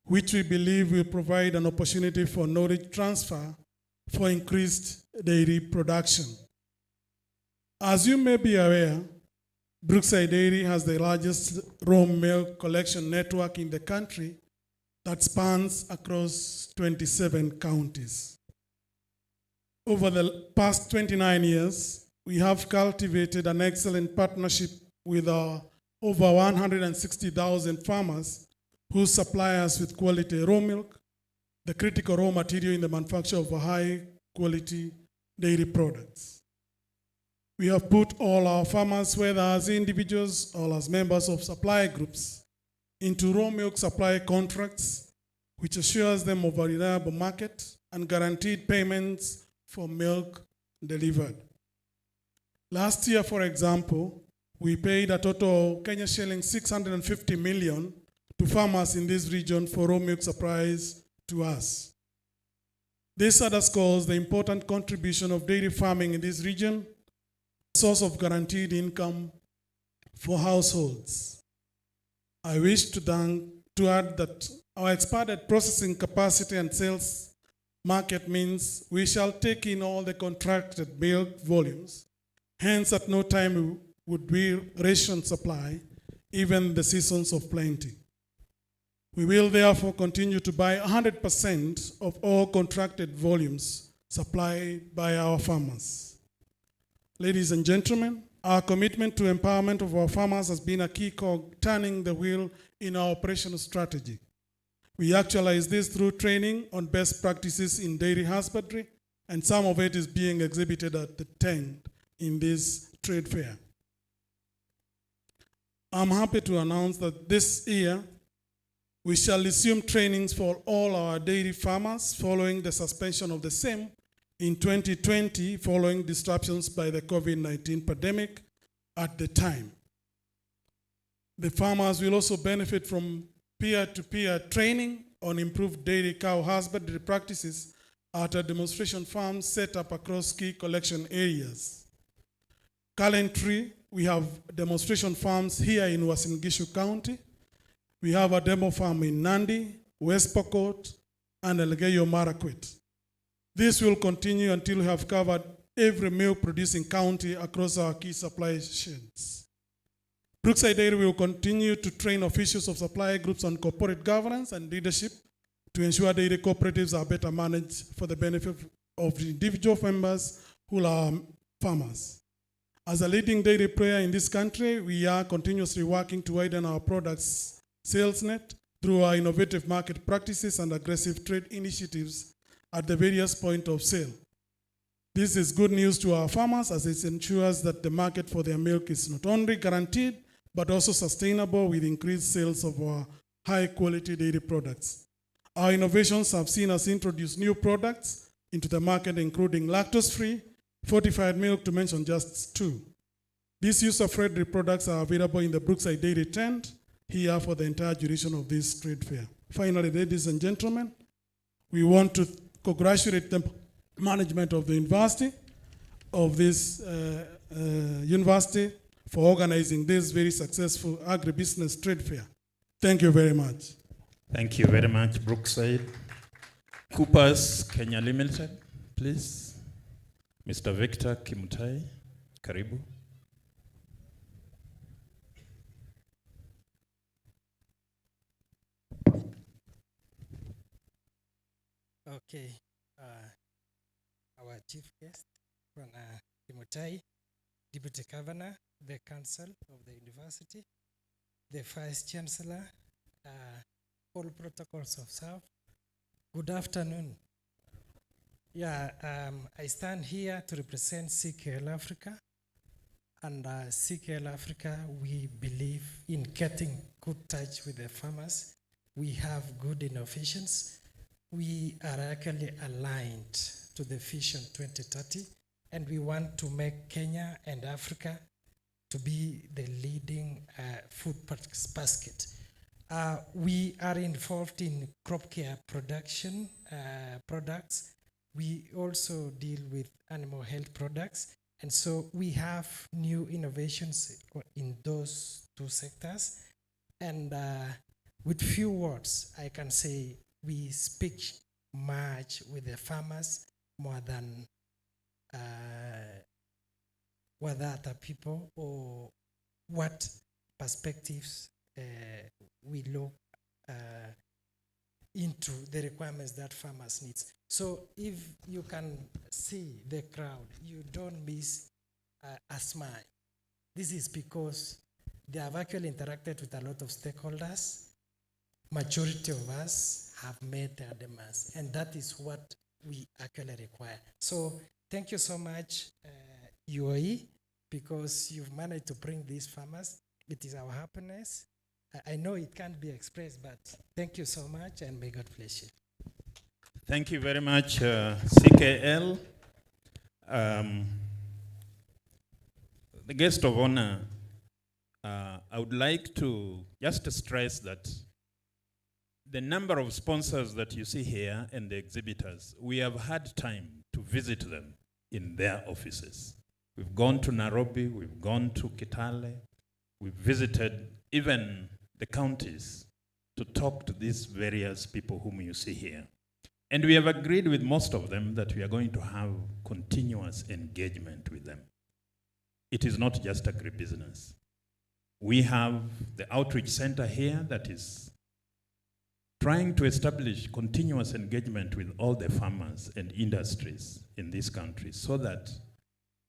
which we believe will provide an opportunity for knowledge transfer for increased dairy production. As you may be aware, Brookside Dairy has the largest raw milk collection network in the country that spans across 27 counties. Over the past 29 years, we have cultivated an excellent partnership with our over 160,000 farmers who supply us with quality raw milk, the critical raw material in the manufacture of high quality dairy products. We have put all our farmers, whether as individuals or as members of supply groups, into raw milk supply contracts, which assures them of a reliable market and guaranteed payments for milk delivered. Last year, for example, we paid a total Kenya shillings 650 million to farmers in this region for raw milk supplies to us. This underscores the important contribution of dairy farming in this region, a source of guaranteed income for households. I wish to add that our expanded processing capacity and sales market means we shall take in all the contracted milk volumes. Hence, at no time would we ration supply, even the seasons of plenty. We will therefore continue to buy 100% of all contracted volumes supplied by our farmers. Ladies and gentlemen, our commitment to empowerment of our farmers has been a key cog turning the wheel in our operational strategy. We actualize this through training on best practices in dairy husbandry, and some of it is being exhibited at the tent in this trade fair. I'm happy to announce that this year, we shall resume trainings for all our dairy farmers following the suspension of the same in 2020 following disruptions by the COVID-19 pandemic at the time. The farmers will also benefit from peer-to-peer training on improved dairy cow husbandry practices at a demonstration farm set up across key collection areas. Currently, we have demonstration farms here in Uasin Gishu County. We have a demo farm in Nandi, West Pokot, and Elgeyo Marakwet. This will continue until we have covered every milk producing county across our key supply chains. Brookside Dairy will continue to train officials of supply groups on corporate governance and leadership to ensure dairy cooperatives are better managed for the benefit of the individual members who are farmers. As a leading dairy player in this country, we are continuously working to widen our products' sales net through our innovative market practices and aggressive trade initiatives at the various points of sale. This is good news to our farmers as it ensures that the market for their milk is not only guaranteed, but also sustainable with increased sales of our high-quality dairy products. Our innovations have seen us introduce new products into the market, including lactose-free, fortified milk, to mention just two. These user-friendly products are available in the Brookside Dairy tent here for the entire duration of this trade fair. Finally, ladies and gentlemen, we want to congratulate the management of the university, for organizing this very successful agribusiness trade fair. Thank you very much. Thank you very much, Brookside. Coopers Kenya Limited, please. Mr. Victor Kimutai, karibu. Okay, our chief guest, Kimutai, Deputy Governor, the Council of the University, the Vice Chancellor, all protocols observed. Good afternoon. Yeah, I stand here to represent CKL Africa, and CKL Africa, we believe in getting good touch with the farmers. We have good innovations. We are actually aligned to the Vision 2030, and we want to make Kenya and Africa to be the leading food basket. We are involved in crop care production products. We also deal with animal health products. And so we have new innovations in those two sectors. And with few words, I can say we speak much with the farmers more than with other people, or what perspectives we look into the requirements that farmers need. So if you can see the crowd, you don't miss a smile. This is because they have actually interacted with a lot of stakeholders. Majority of us have made their demands, and that is what we actually require. So thank you so much, UAE, because you've managed to bring these farmers. It is our happiness. I know it can't be expressed, but thank you so much, and may God bless you. Thank you very much, CKL. The guest of honor, I would like to just stress that the number of sponsors that you see here and the exhibitors, we have had time to visit them in their offices. We've gone to Nairobi, we've gone to Kitale, we've visited even the counties to talk to these various people whom you see here. And we have agreed with most of them that we are going to have continuous engagement with them. It is not just agribusiness. We have the outreach center here that is trying to establish continuous engagement with all the farmers and industries in this country so that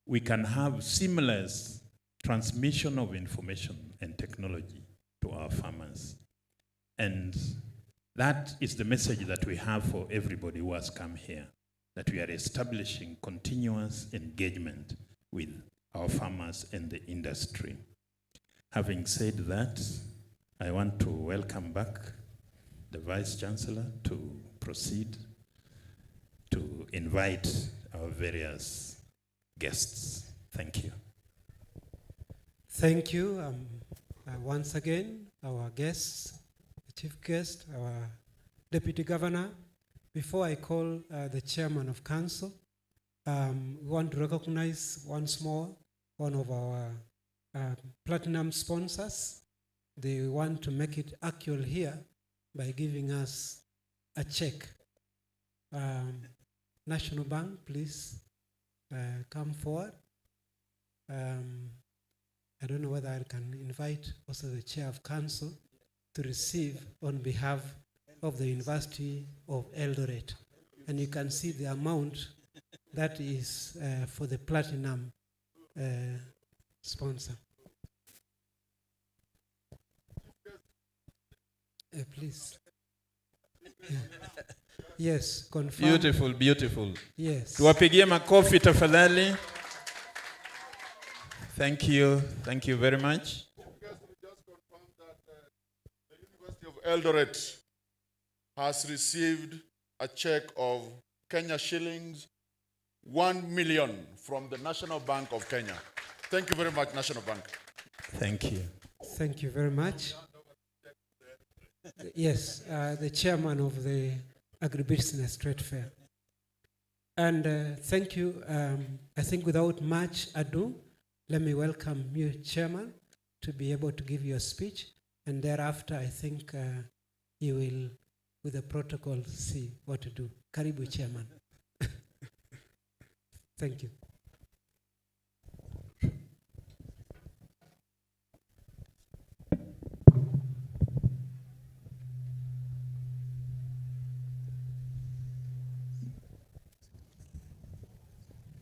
we can have seamless transmission of information and technology to our farmers. And that is the message that we have for everybody who has come here, that we are establishing continuous engagement with our farmers and the industry. Having said that, I want to welcome back the Vice Chancellor to proceed to invite our various guests. Thank you. Thank you. Once again, our guests, the chief guest, our Deputy Governor. Before I call the Chairman of Council, we want to recognize once more one of our platinum sponsors. They want to make it actual here by giving us a check. National Bank, please come forward. I don't know whether I can invite also the Chair of Council to receive on behalf of the University of Eldoret. And you can see the amount that is for the platinum sponsor. Please. Yeah. Yes, confirm. Beautiful, beautiful. Yes. Tuwapigie makofi tafadhali. Thank you very much. Eldoret has received a check of Kenya shillings 1 million from the National Bank of Kenya. Thank you very much, National Bank. Thank you. Thank you very much. Yes, the chairman of the Agribusiness Trade Fair. And thank you. I think without much ado, let me welcome you, Chairman, to be able to give your speech. And thereafter, I think you will, with the protocol, see what to do. Karibu, Chairman. Thank you.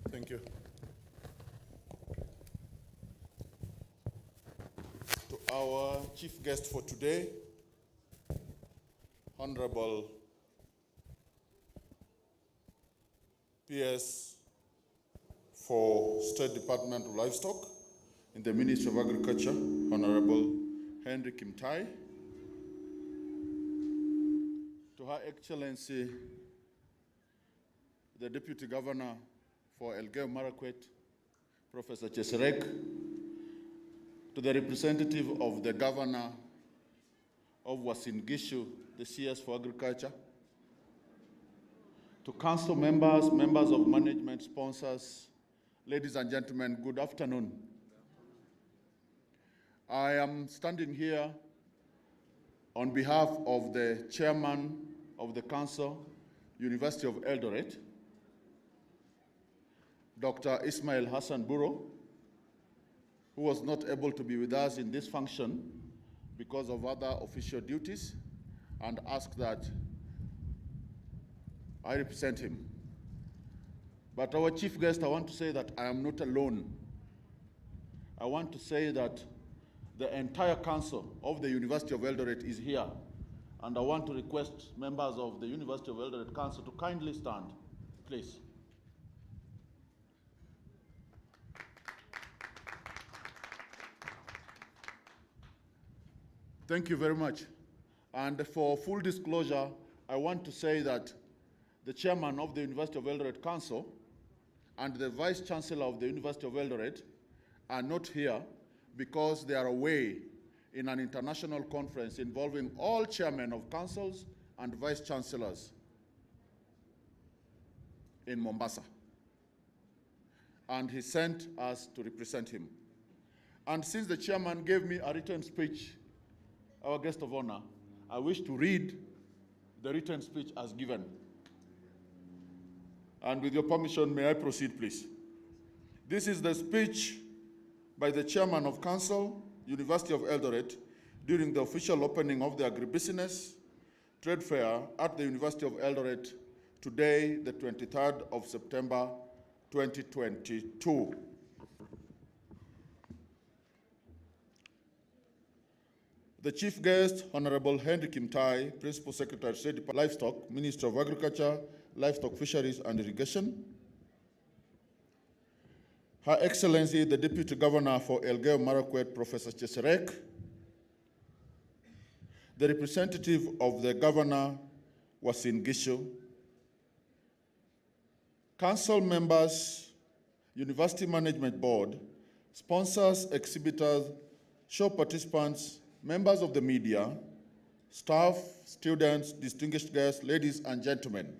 Thank you. To our chief guest for today, Honorable PS for State Department of Livestock in the Ministry of Agriculture, Honorable Henry Kimtai. To Her Excellency, the Deputy Governor for Elgeyo Marakwet, Professor Cheserek, to the representative of the Governor of Uasin Gishu, the CS for Agriculture, to council members, members of management, sponsors, ladies and gentlemen, good afternoon. I am standing here on behalf of the chairman of the council, University of Eldoret, Dr. Ismail Hassan Buro, who was not able to be with us in this function because of other official duties, and asked that I represent him. But our chief guest, I want to say that I am not alone. I want to say that the entire council of the University of Eldoret is here, and I want to request members of the University of Eldoret Council to kindly stand, please. Thank you very much. And for full disclosure, I want to say that the chairman of the University of Eldoret Council and the vice chancellor of the University of Eldoret are not here because they are away in an international conference involving all chairmen of councils and vice chancellors in Mombasa. And he sent us to represent him. And since the chairman gave me a written speech, our guest of honor, I wish to read the written speech as given. And with your permission, may I proceed, please? This is the speech by the chairman of council, University of Eldoret, during the official opening of the Agribusiness Trade Fair at the University of Eldoret today, the 23rd of September, 2022. The chief guest, Honorable Henry Kimtai, Principal Secretary, State Department, Livestock, Minister of Agriculture, Livestock, Fisheries and Irrigation. Her Excellency, the Deputy Governor for Elgeyo Marakwet, Professor Cheserek. The representative of the Governor, Uasin Gishu. Council members, University Management Board, sponsors, exhibitors, show participants, members of the media, staff, students, distinguished guests, ladies and gentlemen.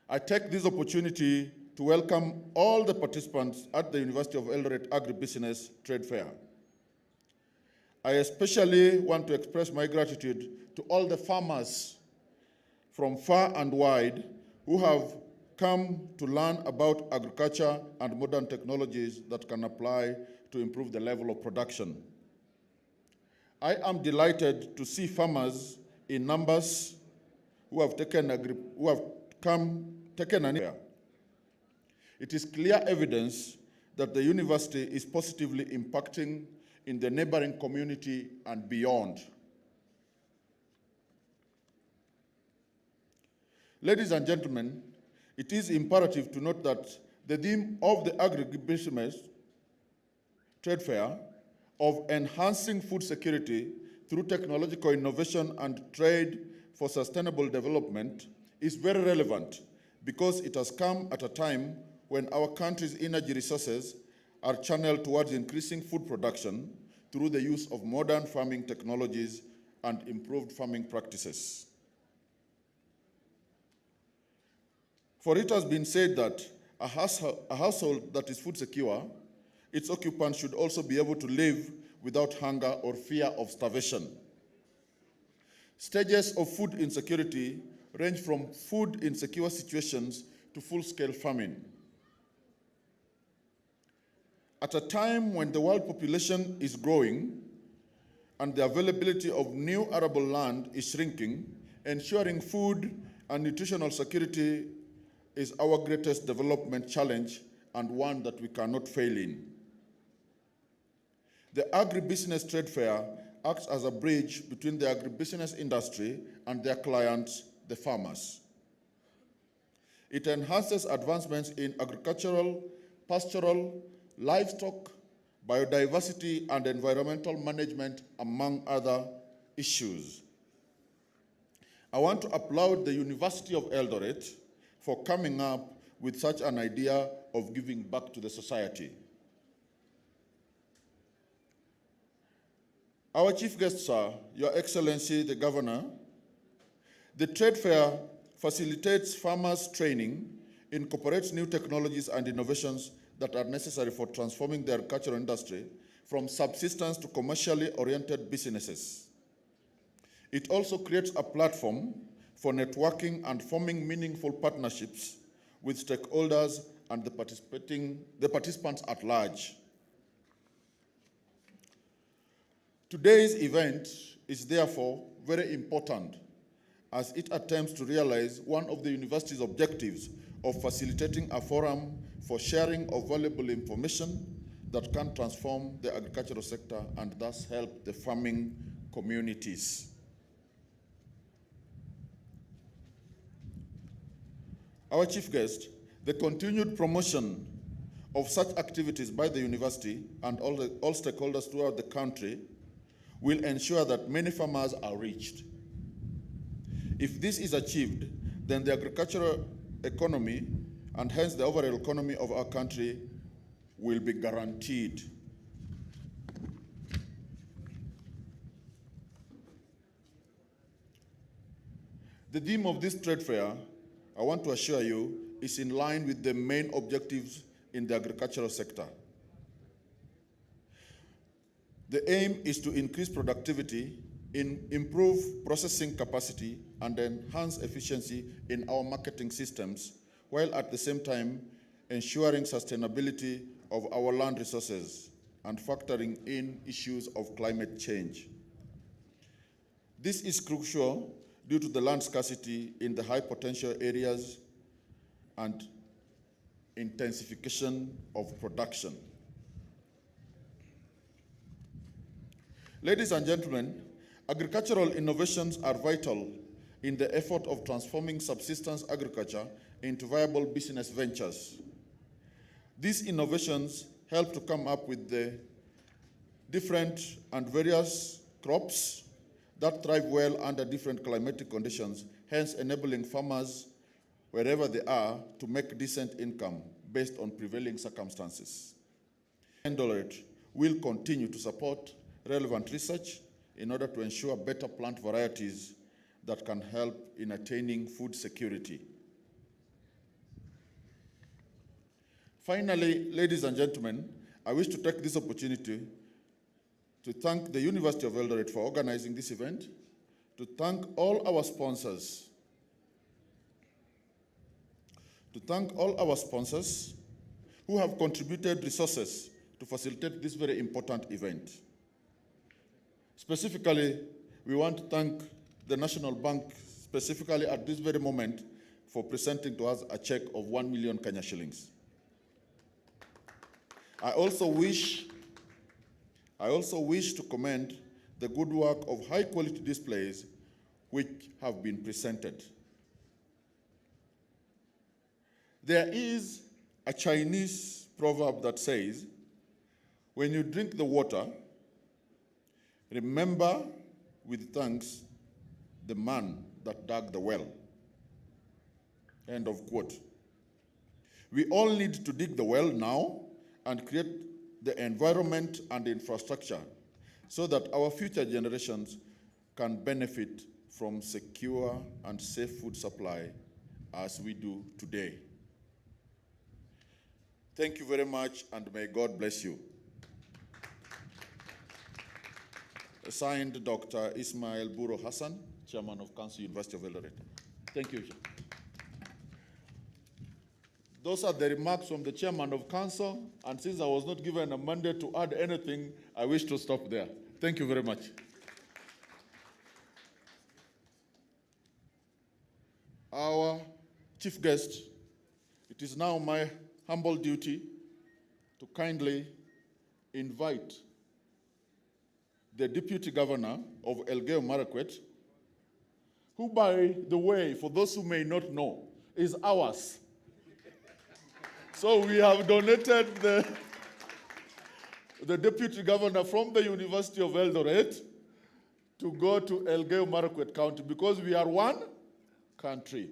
I take this opportunity to welcome all the participants at the University of Eldoret Agribusiness Trade Fair. I especially want to express my gratitude to all the farmers from far and wide who have come to learn about agriculture and modern technologies that can apply to improve the level of production. I am delighted to see farmers in numbers who have taken an. It is clear evidence that the university is positively impacting in the neighboring community and beyond. Ladies and gentlemen, it is imperative to note that the theme of the Agribusiness Trade Fair of enhancing food security through technological innovation and trade for sustainable development is very relevant because it has come at a time when our country's energy resources are channeled towards increasing food production through the use of modern farming technologies and improved farming practices. For it has been said that a household that is food secure, its occupants should also be able to live without hunger or fear of starvation. Stages of food insecurity range from food insecure situations to full-scale famine. At a time when the world population is growing and the availability of new arable land is shrinking, ensuring food and nutritional security is our greatest development challenge and one that we cannot fail in. The Agribusiness Trade Fair acts as a bridge between the agribusiness industry and their clients, the farmers. It enhances advancements in agricultural, pastoral, livestock, biodiversity, and environmental management, among other issues. I want to applaud the University of Eldoret for coming up with such an idea of giving back to the society. Our chief guests are Your Excellency, the Governor. The trade fair facilitates farmers' training, incorporates new technologies and innovations that are necessary for transforming the agricultural industry from subsistence to commercially oriented businesses. It also creates a platform for networking and forming meaningful partnerships with stakeholders and the participants at large. Today's event is therefore very important as it attempts to realize one of the university's objectives of facilitating a forum for sharing of valuable information that can transform the agricultural sector and thus help the farming communities. Our chief guest, the continued promotion of such activities by the university and all stakeholders throughout the country will ensure that many farmers are reached. If this is achieved, then the agricultural economy and hence the overall economy of our country will be guaranteed. The theme of this trade fair, I want to assure you, is in line with the main objectives in the agricultural sector. The aim is to increase productivity, improve processing capacity, and enhance efficiency in our marketing systems, while at the same time ensuring sustainability of our land resources and factoring in issues of climate change. This is crucial due to the land scarcity in the high potential areas and intensification of production. Ladies and gentlemen, agricultural innovations are vital in the effort of transforming subsistence agriculture into viable business ventures. These innovations help to come up with the different and various crops that thrive well under different climatic conditions, hence enabling farmers, wherever they are, to make decent income based on prevailing circumstances. Eldoret will continue to support relevant research in order to ensure better plant varieties that can help in attaining food security. Finally, ladies and gentlemen, I wish to take this opportunity to thank the University of Eldoret for organizing this event, to thank all our sponsors, to thank all our sponsors who have contributed resources to facilitate this very important event. Specifically, we want to thank the National Bank, specifically at this very moment, for presenting to us a check of 1 million Kenya shillings. I also wish to commend the good work of high-quality displays which have been presented. There is a Chinese proverb that says, when you drink the water, remember with thanks the man that dug the well. End of quote. We all need to dig the well now and create the environment and infrastructure so that our future generations can benefit from secure and safe food supply as we do today. Thank you very much, and may God bless you. Signed, Dr. Ismail Buro Hassan, Chairman of Council, University of Eldoret. Thank you. Those are the remarks from the Chairman of Council, and since I was not given a mandate to add anything, I wish to stop there. Thank you very much. Our chief guest, it is now my humble duty to kindly invite the Deputy Governor of Elgeyo Marakwet, who, by the way, for those who may not know, is ours. So we have donated the Deputy Governor from the University of Eldoret to go to Elgeyo Marakwet County because we are one country.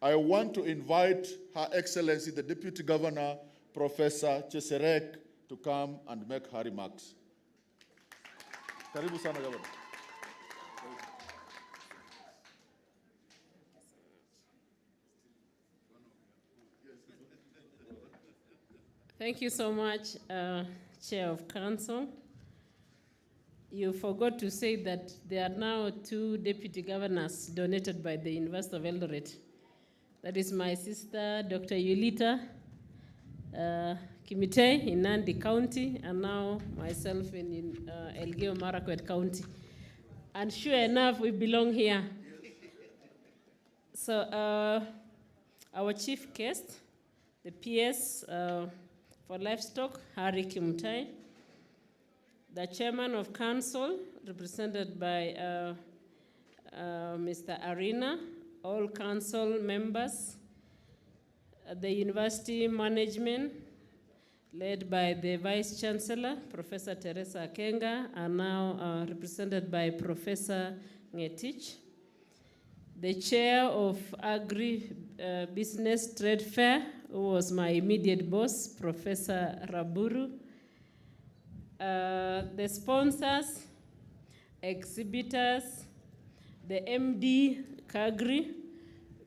I want to invite Her Excellency, the Deputy Governor, Professor Cheserek, to come and make her remarks. Karibu sana, Governor. Thank you so much, Chair of Council. You forgot to say that there are now 2 deputy governors donated by the University of Eldoret. That is my sister, Dr. Yulita Kimitei in Nandi County, and now myself in Elgeyo Marakwet County. And sure enough, we belong here. So our chief guest, the PS for Livestock, Harry Kimutai, the Chairman of Council, represented by Mr. Arena, all council members, the university management, led by the Vice Chancellor, Professor Teresa Kenga, and now represented by Professor Ngetich, the Chair of Agribusiness Trade Fair, who was my immediate boss, Professor Raburu, the sponsors, exhibitors, the MD Kagri,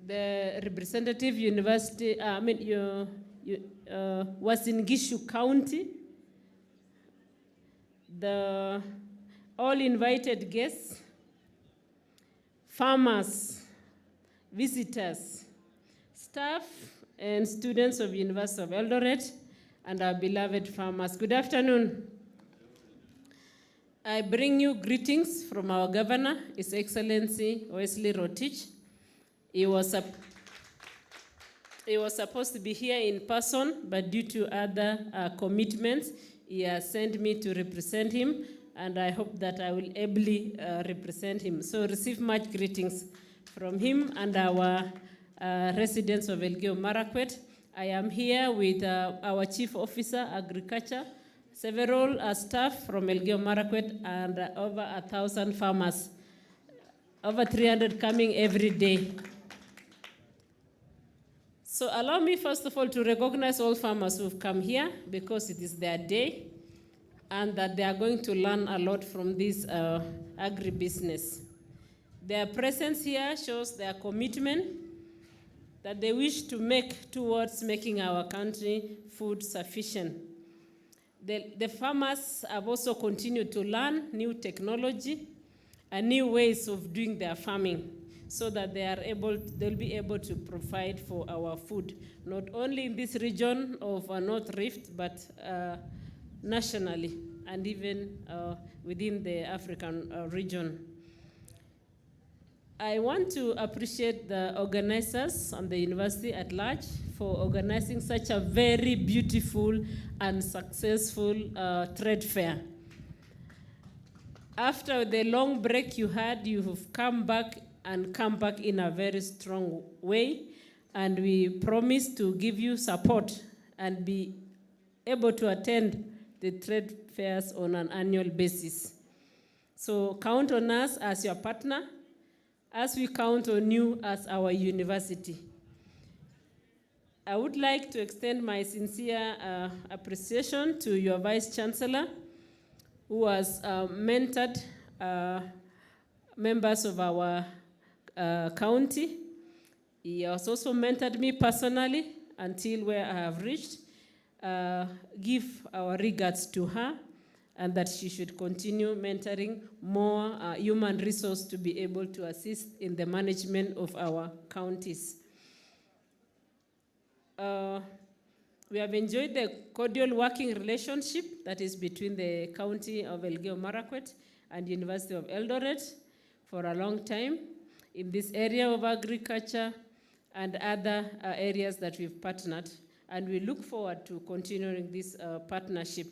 the representative university, was in Gishu County, the all invited guests, farmers, visitors, staff, and students of University of Eldoret, and our beloved farmers. Good afternoon. I bring you greetings from our governor, His Excellency Wesley Rotich. He was supposed to be here in person, but due to other commitments, he has sent me to represent him, and I hope that I will ably represent him. So receive much greetings from him and our residents of Elgeyo Marakwet. I am here with our Chief Officer, Agriculture, several staff from Elgeyo Marakwet, and over 1,000 farmers, over 300 coming every day. So allow me, first of all, to recognize all farmers who've come here because it is their day and that they are going to learn a lot from this agribusiness. Their presence here shows their commitment that they wish to make towards making our country food sufficient. The farmers have also continued to learn new technology and new ways of doing their farming. so that they'll be able to provide for our food, not only in this region of North Rift, but nationally and even within the African region. I want to appreciate the organizers and the university at large for organizing such a very beautiful and successful trade fair. After the long break you had, you have come back in a very strong way, and we promise to give you support and be able to attend the trade fairs on an annual basis. So count on us as your partner, as we count on you as our university. I would like to extend my sincere appreciation to your Vice Chancellor, who has mentored members of our county. He has also mentored me personally until where I have reached. Give our regards to her, and that she should continue mentoring more human resource to be able to assist in the management of our counties. We have enjoyed the cordial working relationship that is between the County of Elgeyo Marakwet and University of Eldoret for a long time in this area of agriculture and other areas that we've partnered. And we look forward to continuing this partnership,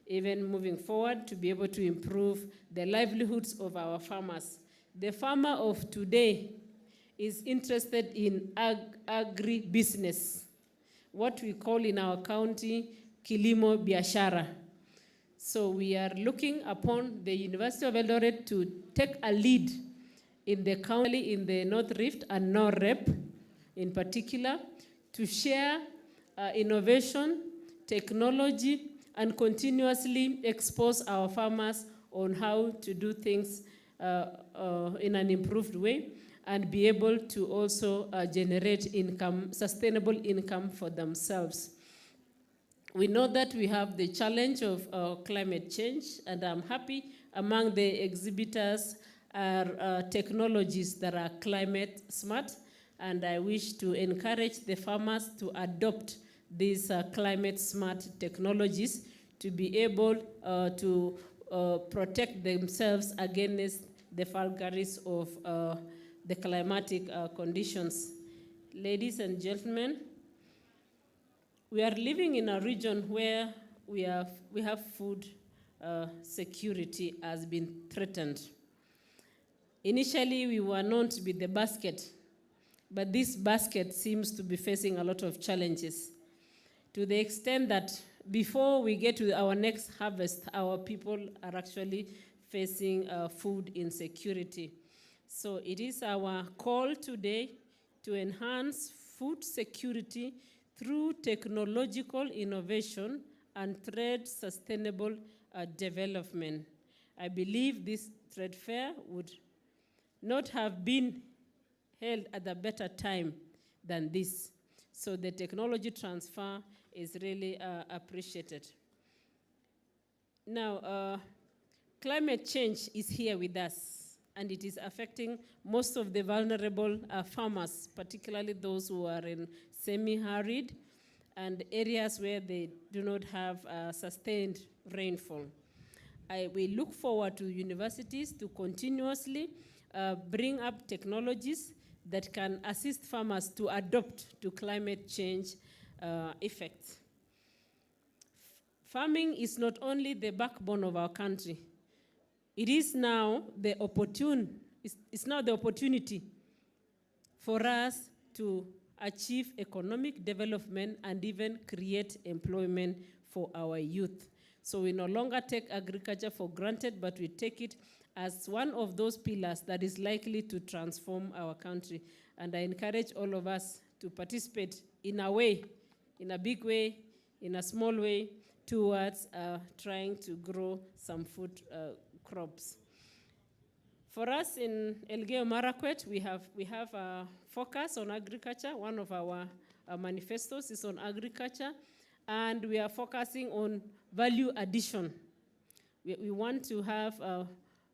even moving forward, to be able to improve the livelihoods of our farmers. The farmer of today is interested in agribusiness, what we call in our county, kilimo biashara. So we are looking upon the University of Eldoret to take a lead in the county, in the North Rift and NOREP in particular, to share innovation, technology, and continuously expose our farmers on how to do things in an improved way, and be able to also generate income, sustainable income for themselves. We know that we have the challenge of climate change, and I'm happy among the exhibitors are technologies that are climate smart, and I wish to encourage the farmers to adopt these climate smart technologies to be able to protect themselves against the vagaries of the climatic conditions. Ladies and gentlemen, we are living in a region where we have food security has been threatened. Initially, we were known to be the basket, but this basket seems to be facing a lot of challenges, to the extent that before we get to our next harvest, our people are actually facing food insecurity. So it is our call today to enhance food security through technological innovation and trade sustainable development. I believe this trade fair would not have been held at a better time than this. So the technology transfer is really appreciated. Now, climate change is here with us, and it is affecting most of the vulnerable farmers, particularly those who are in semi-arid and areas where they do not have sustained rainfall. We look forward to universities to continuously bring up technologies that can assist farmers to adapt to climate change effects. Farming is not only the backbone of our country, it is now the opportunity for us to achieve economic development and even create employment for our youth. So we no longer take agriculture for granted, but we take it as one of those pillars that is likely to transform our country. And I encourage all of us to participate in a way, in a big way, in a small way, towards trying to grow some food crops. For us in Elgeyo Marakwet, we have a focus on agriculture. One of our manifestos is on agriculture, and we are focusing on value addition. We want to have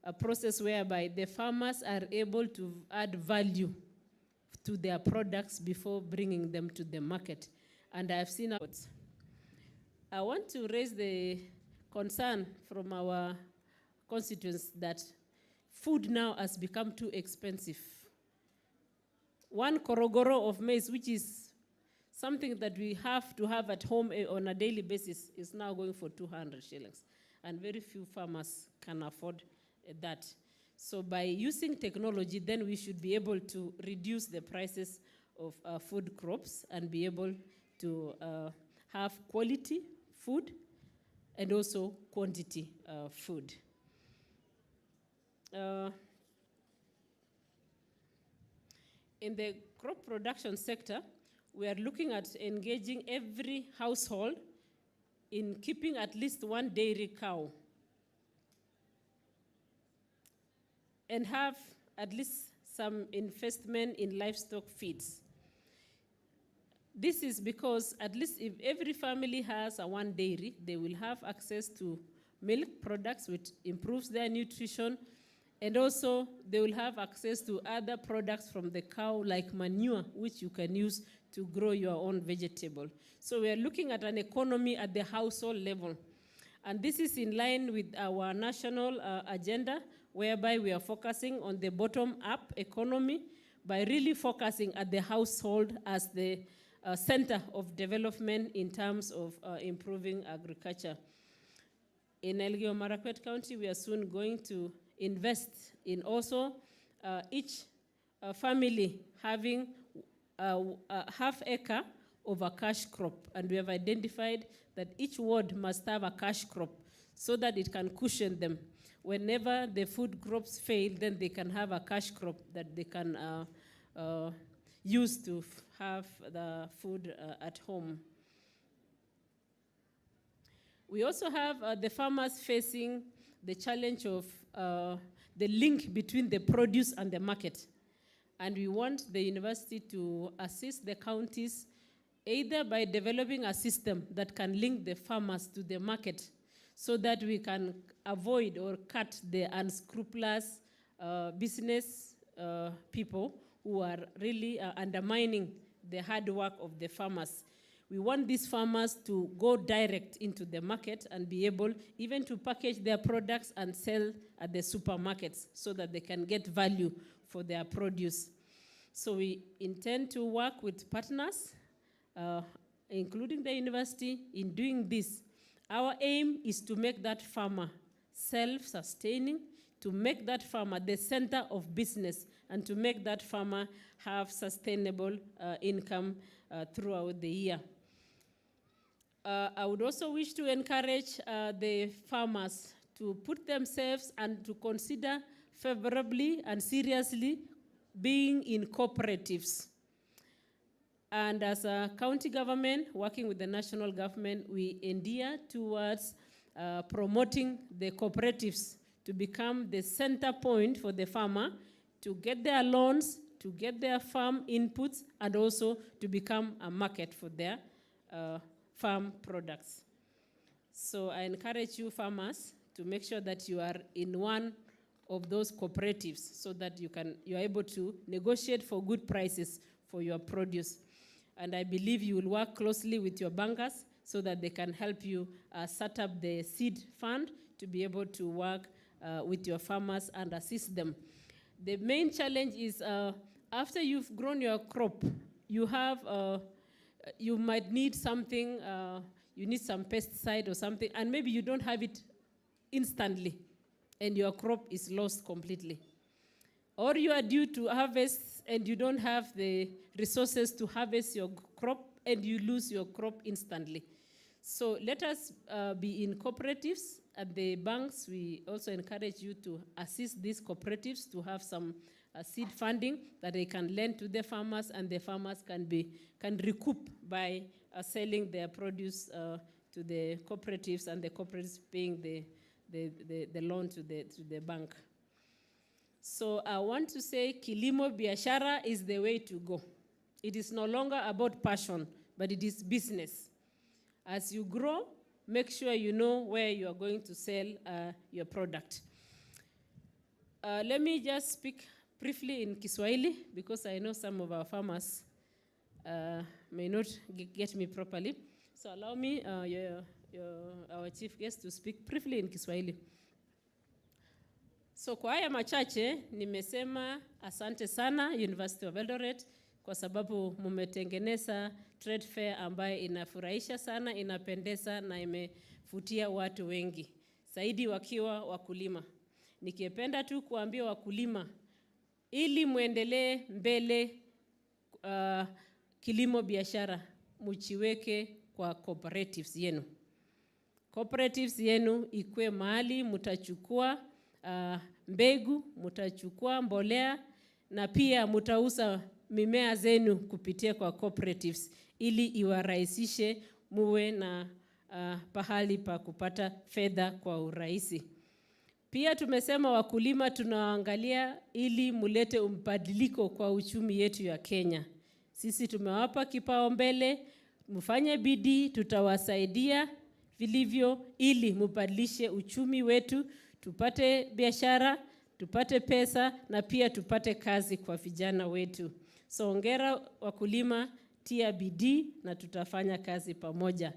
a process whereby the farmers are able to add value to their products before bringing them to the market. And I've seen I want to raise the concern from our constituents that food now has become too expensive. One korogoro of maize, which is something that we have to have at home on a daily basis, is now going for 200 shillings. And very few farmers can afford that. So by using technology, then we should be able to reduce the prices of food crops and be able to have quality food and also quantity food. In the crop production sector, we are looking at engaging every household in keeping at least one dairy cow and have at least some investment in livestock feeds. This is because at least if every family has a one dairy, they will have access to milk products, which improves their nutrition, and also they will have access to other products from the cow, like manure, which you can use to grow your own vegetable. So we are looking at an economy at the household level. And this is in line with our national agenda, whereby we are focusing on the bottom-up economy by really focusing at the household as the center of development in terms of improving agriculture. In Elgeyo Marakwet County, we are soon going to invest in also each family having a half acre of a cash crop. And we have identified that each ward must have a cash crop so that it can cushion them. Whenever the food crops fail, then they can have a cash crop that they can use to have the food at home. We also have the farmers facing the challenge of the link between the produce and the market. And we want the university to assist the counties either by developing a system that can link the farmers to the market so that we can avoid or cut the unscrupulous business people who are really undermining the hard work of the farmers. We want these farmers to go direct into the market and be able even to package their products and sell at the supermarkets so that they can get value for their produce. So we intend to work with partners, including the university, in doing this. Our aim is to make that farmer self-sustaining, to make that farmer the center of business, and to make that farmer have sustainable income throughout the year. I would also wish to encourage the farmers to put themselves and to consider favorably and seriously being in cooperatives. And as a county government, working with the national government, we endear towards promoting the cooperatives to become the center point for the farmer to get their loans, to get their farm inputs, and also to become a market for their farm products. So I encourage you farmers to make sure that you are in one of those cooperatives so that you are able to negotiate for good prices for your produce. And I believe you will work closely with your bankers so that they can help you set up the seed fund to be able to work with your farmers and assist them. The main challenge is after you've grown your crop, you might need something, you need some pesticide or something, and maybe you don't have it instantly, and your crop is lost completely. Or you are due to harvest, and you don't have the resources to harvest your crop, and you lose your crop instantly. So let us be in cooperatives. At the banks, we also encourage you to assist these cooperatives to have some seed funding that they can lend to the farmers, and the farmers can recoup by selling their produce to the cooperatives, and the cooperatives paying the loan to the bank. So I want to say kilimo biashara is the way to go. It is no longer about passion, but it is business. As you grow, make sure you know where you are going to sell your product. Let me just speak briefly in Kiswahili because I know some of our farmers may not get me properly. So allow me, our chief guest, to speak briefly in Kiswahili. So kwa haya machache nimesema asante sana University of Eldoret kwa sababu mumetengeneza trade fair ambayo inafurahisha sana, inapendeza na imevutia watu wengi, zaidi wakiwa wakulima. Nikipenda tu kuambia wakulima ili muendelee mbele kilimo biashara, muchiweke kwa cooperatives yenu. Cooperatives yenu ikue mahali mutachukua mbegu, mutachukua mbolea na pia mutauza mimea zenu kupitia kwa cooperatives ili iwarahisishe muwe na pahali pa kupata fedha kwa urahisi. Pia tumesema wakulima tunaangalia ili mulete mbadiliko kwa uchumi yetu ya Kenya. Sisi tumewapa kipaumbele, mfanye bidii, tutawasaidia vilivyo ili mbadilishe uchumi wetu, tupate biashara, tupate pesa na pia tupate kazi kwa vijana wetu. So hongera wakulima, tia bidii na tutafanya kazi pamoja.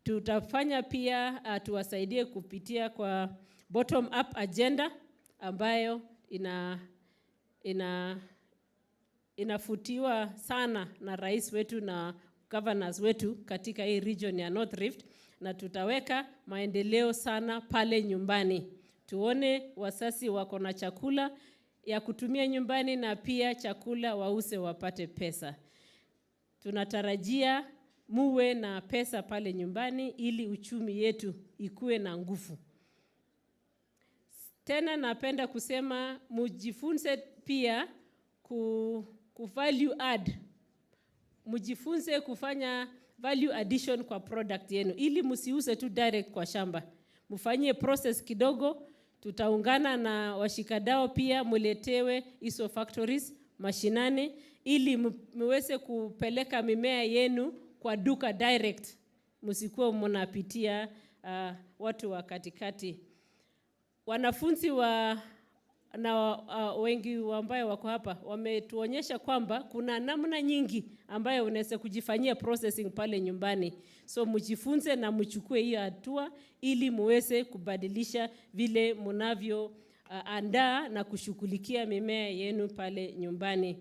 Tutafanya pia tuwasaidie kupitia kwa bottom up agenda ambayo inafutiwa sana na rais wetu na governors wetu katika hii region ya North Rift, na tutaweka maendeleo sana pale nyumbani. Tuone wasasi wako na chakula ya kutumia nyumbani na pia chakula wause wapate pesa. Tunatarajia muwe na pesa pale nyumbani ili uchumi yetu ikue na nguvu. Tena napenda kusema mujifunze pia value add. Mujifunze kufanya value addition kwa product yenu ili musiuse tu direct kwa shamba. Mufanyie process kidogo, tutaungana na washikadao pia muletewe hizo factories mashinani ili muweze kupeleka mimea yenu kwa duka direct. Musikuwa mnapitia watu wa katikati. Wanafunzi wengi ambao wako hapa wametuonyesha kwamba kuna namna nyingi ambayo unaweza kujifanyia processing pale nyumbani. So mjifunze na mchukue hiyo hatua ili muweze kubadilisha vile mnavyo andaa na kushughulikia mimea yenu pale nyumbani.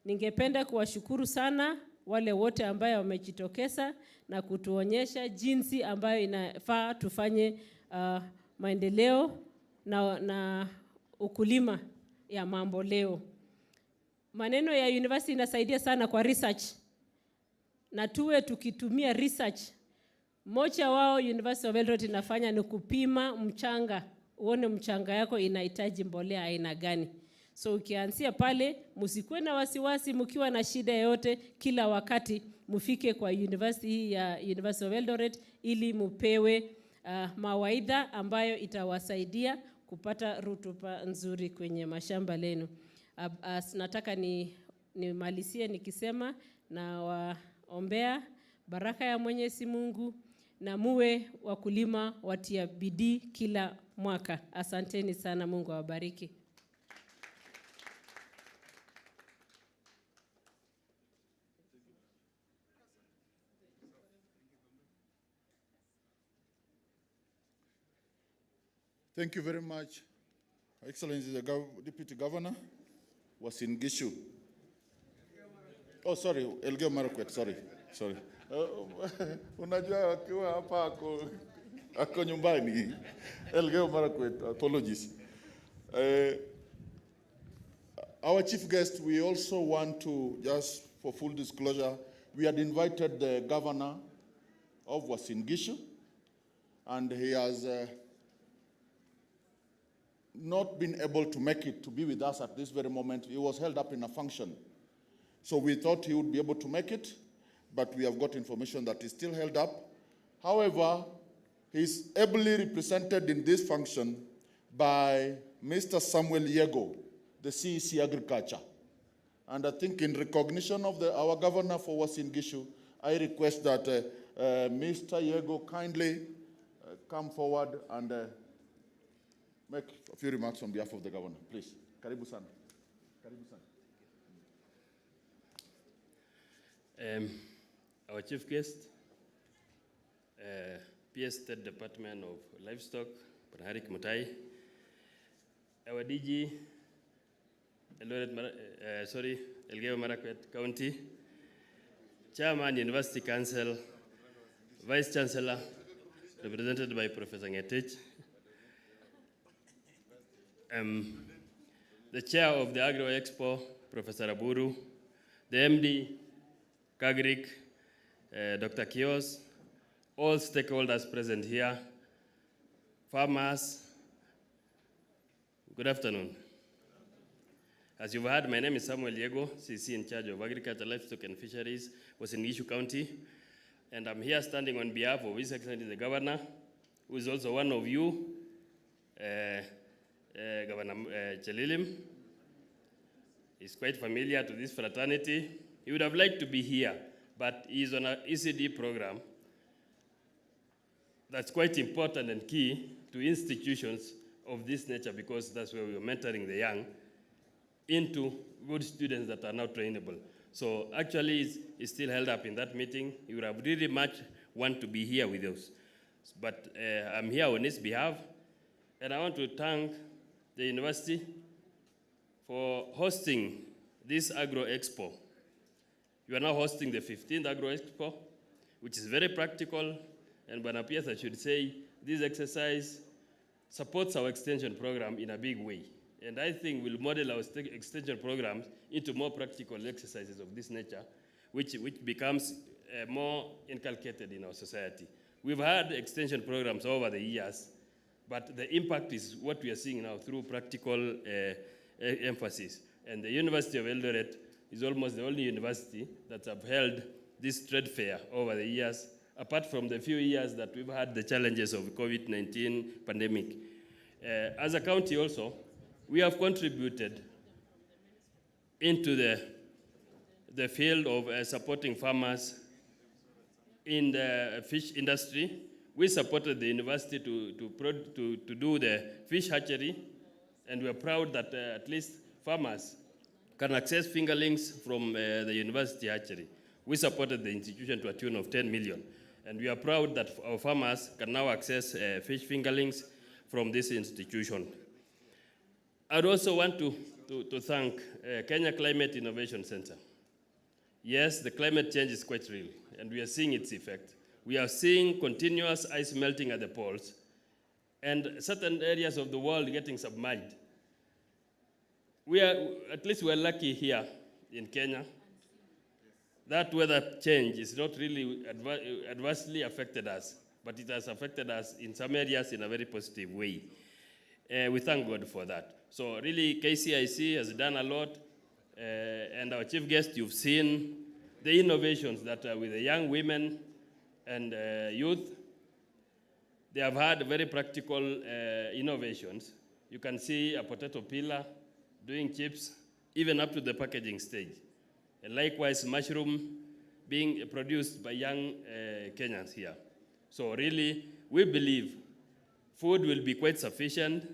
Ningependa kuwashukuru sana wale wote ambao wamejitokeza na kutuonyesha jinsi ambayo inafaa tufanye maendeleo na ukulima ya mambo leo. Maneno ya university inasaidia sana kwa research. Na tuwe tukitumia research. Moja wao University of Eldoret inafanya ni kupima mchanga. Uone mchanga yako inahitaji mbolea aina gani. So ukianzia pale, msikuwe na wasiwasi mkiwa na shida yote, kila wakati mfike kwa university ya University of Eldoret ili mupewe mawaidha ambayo itawasaidia kupata rutuba nzuri kwenye mashamba lenu. Nataka nimalizie nikisema na waombea baraka ya Mwenyezi Mungu na muwe wakulima watia bidii kila mwaka. Asanteni sana, Mungu awabariki. Thank you very much, Excellency the Deputy Governor Uasin Gishu. Oh, sorry, Elgeyo Marakwet, sorry. Unajua wakiwa hapa ako nyumbani. Elgeyo Marakwet, apologies. Our chief guest, we also want to, just for full disclosure, we had invited the governor of Uasin Gishu, and he has not been able to make it to be with us at this very moment. He was held up in a function. So we thought he would be able to make it, but we have got information that he's still held up. However, he's ably represented in this function by Mr. Samuel Yego, the CEC Agriculture. And I think in recognition of our governor for Uasin Gishu, I request that Mr. Yego kindly come forward and make a few remarks on behalf of the governor. Please. Karibu sana. Karibu sana. Our chief guest, PS State Department of Livestock, Harik Mutai, our DG, Eldoret, Elgeyo Marakwet County, Chairman, University Council, Vice Chancellor, represented by Professor Ngetich, the Chair of the Agro Expo, Professor Aburu, the MD, Kagrik, Dr. Kios, all stakeholders present here, farmers, good afternoon. As you've heard, my name is Samuel Yego, CC in charge of Agriculture, Livestock and Fisheries, was in Gishu County, and I'm here standing on behalf of His Excellency the Governor, who is also one of you, Governor Chelilim. He's quite familiar to this fraternity. He would have liked to be here, but he's on an ECD program that's quite important and key to institutions of this nature, because that's where we are mentoring the young into good students that are now trainable. So actually, he's still held up in that meeting. He would have really much want to be here with us. But I'm here on his behalf, and I want to thank the university for hosting this Agro Expo. You are now hosting the 15th Agro Expo, which is very practical, and Banapias, I should say, this exercise supports our extension program in a big way. And I think we'll model our extension programs into more practical exercises of this nature, which becomes more inculcated in our society. We've had extension programs over the years, but the impact is what we are seeing now through practical emphasis. And the University of Eldoret is almost the only university that's upheld this trade fair over the years, apart from the few years that we've had the challenges of COVID-19 pandemic. As a county also, we have contributed into the field of supporting farmers in the fish industry. We supported the university to do the fish hatchery, and we're proud that at least farmers can access fingerlings from the university hatchery. We supported the institution to a tune of 10 million, and we are proud that our farmers can now access fish fingerlings from this institution. I'd also want to thank Kenya Climate Innovation Center. Yes, the climate change is quite real, and we are seeing its effect. We are seeing continuous ice melting at the poles, and certain areas of the world getting submerged. At least we're lucky here in Kenya. That weather change is not really adversely affected us, but it has affected us in some areas in a very positive way. We thank God for that. So really, KCIC has done a lot, and our chief guest, you've seen the innovations that are with the young women and youth. They have had very practical innovations. You can see a potato peeler doing chips, even up to the packaging stage. And likewise, mushroom being produced by young Kenyans here. So really, we believe food will be quite sufficient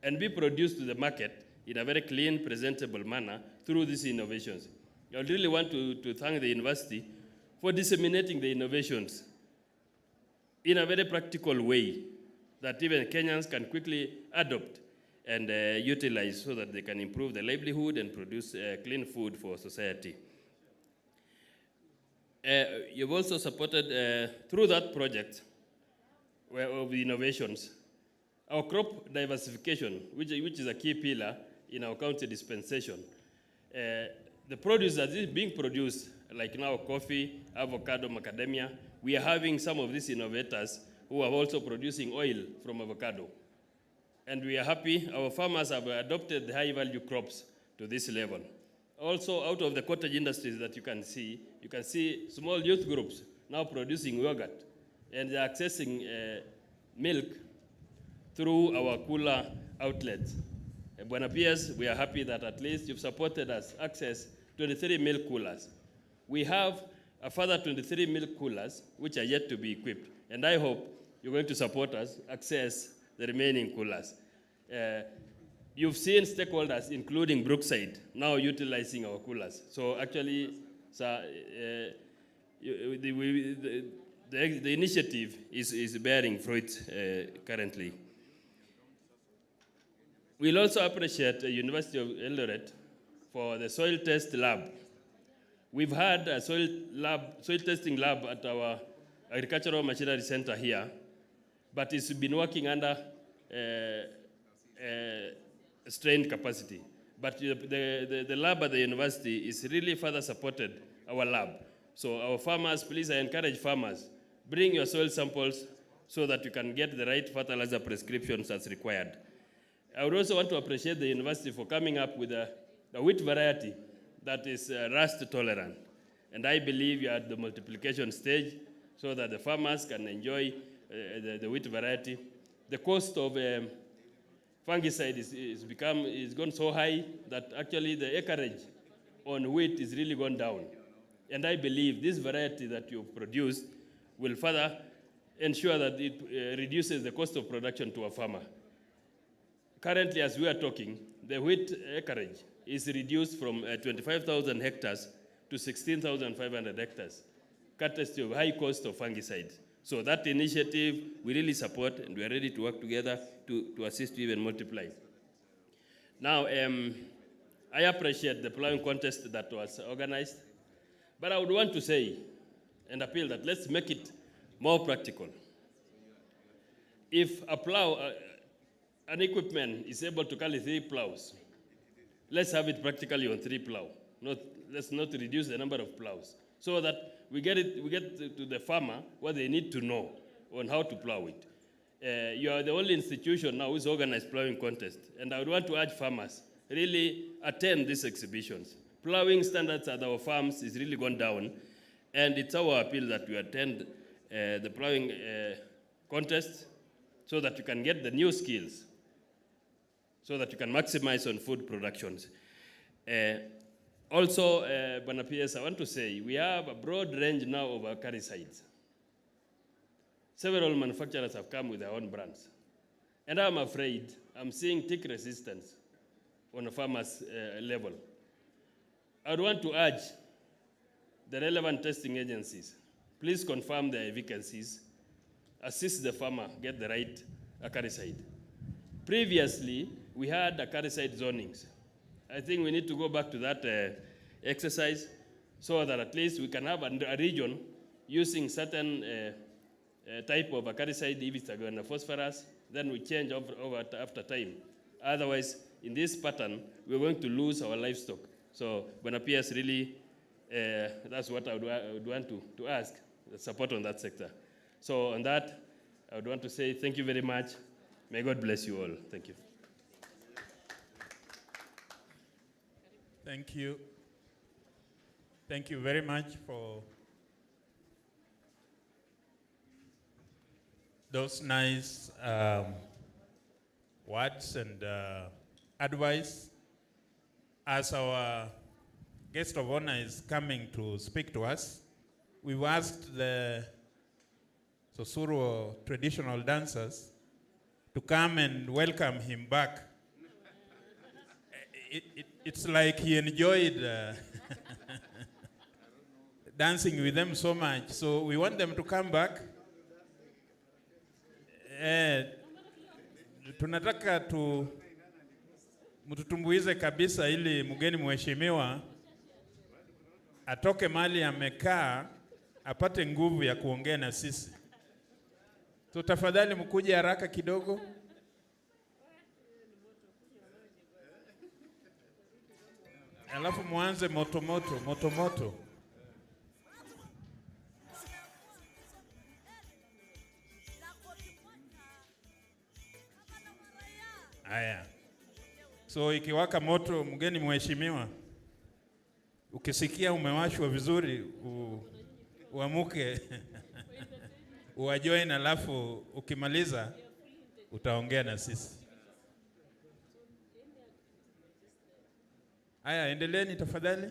and be produced to the market in a very clean, presentable manner through these innovations. I really want to thank the university for disseminating the innovations in a very practical way that even Kenyans can quickly adopt and utilize so that they can improve their livelihood and produce clean food for society. You've also supported, through that project of innovations, our crop diversification, which is a key pillar in our county dispensation. The produce that is being produced, like now coffee, avocado, macadamia, we are having some of these innovators who are also producing oil from avocado. And we are happy our farmers have adopted the high-value crops to this level. Also, out of the cottage industries that you can see small youth groups now producing yogurt, and they're accessing milk through our cooler outlets. Buena Pias, we are happy that at least you've supported us access 23 milk coolers. We have a further 23 milk coolers which are yet to be equipped, and I hope you're going to support us access the remaining coolers. You've seen stakeholders, including Brookside, now utilizing our coolers. So actually, the initiative is bearing fruit currently. We'll also appreciate the University of Eldoret for the soil test lab. We've had a soil testing lab at our Agricultural Machinery Center here, but it's been working under strained capacity. But the lab at the university is really further supported our lab. So our farmers, please, I encourage farmers, bring your soil samples so that you can get the right fertilizer prescriptions as required. I would also want to appreciate the university for coming up with a wheat variety that is rust tolerant. And I believe you are at the multiplication stage so that the farmers can enjoy the wheat variety. The cost of fungicide is gone so high that actually the acreage on wheat is really gone down. And I believe this variety that you've produced will further ensure that it reduces the cost of production to a farmer. Currently, as we are talking, the wheat acreage is reduced from 25,000 hectares to 16,500 hectares, courtesy of high cost of fungicide. So that initiative we really support, and we are ready to work together to assist to even multiply. Now, I appreciate the plowing contest that was organized, but I would want to say and appeal that let's make it more practical. If a plow, an equipment is able to carry 3 plows, let's have it practically on 3 plows. Let's not reduce the number of plows, so that we get to the farmer what they need to know on how to plow it. You are the only institution now who's organized plowing contest, and I would want to urge farmers really attend these exhibitions. Plowing standards at our farms is really gone down, and it's our appeal that we attend the plowing contest so that you can get the new skills, so that you can maximize on food productions. Also, Bwana PS, I want to say we have a broad range now of acaricides. Several manufacturers have come with their own brands. And I'm afraid I'm seeing tick resistance on a farmer's level. I would want to urge the relevant testing agencies, please confirm their efficacies, assist the farmer get the right acaricide. Previously, we had acaricide zonings. I think we need to go back to that exercise so that at least we can have a region using certain type of acaricide, if it's a phosphorus, then we change over after time. Otherwise, in this pattern, we're going to lose our livestock. So, Bwana PS, really, that's what I would want to ask, the support on that sector. So, on that, I would want to say thank you very much. May God bless you all. Thank you. Thank you. Thank you very much for those nice words and advice. As our guest of honor is coming to speak to us, we've asked the Sosuro traditional dancers to come and welcome him back. It's like he enjoyed dancing with them so much, so we want them to come back. Tunataka mtutumbuize kabisa ili mgeni mheshimiwa atoke mali amekaa apate nguvu ya kuongea na sisi. So tafadhali mkuje haraka kidogo. Alafu muanze moto. Aya. So ikiwaka moto, mgeni mheshimiwa, ukisikia umewashwa vizuri, uamuke uwajoin, alafu ukimaliza utaongea na sisi. Aya, endeleeni tafadhali.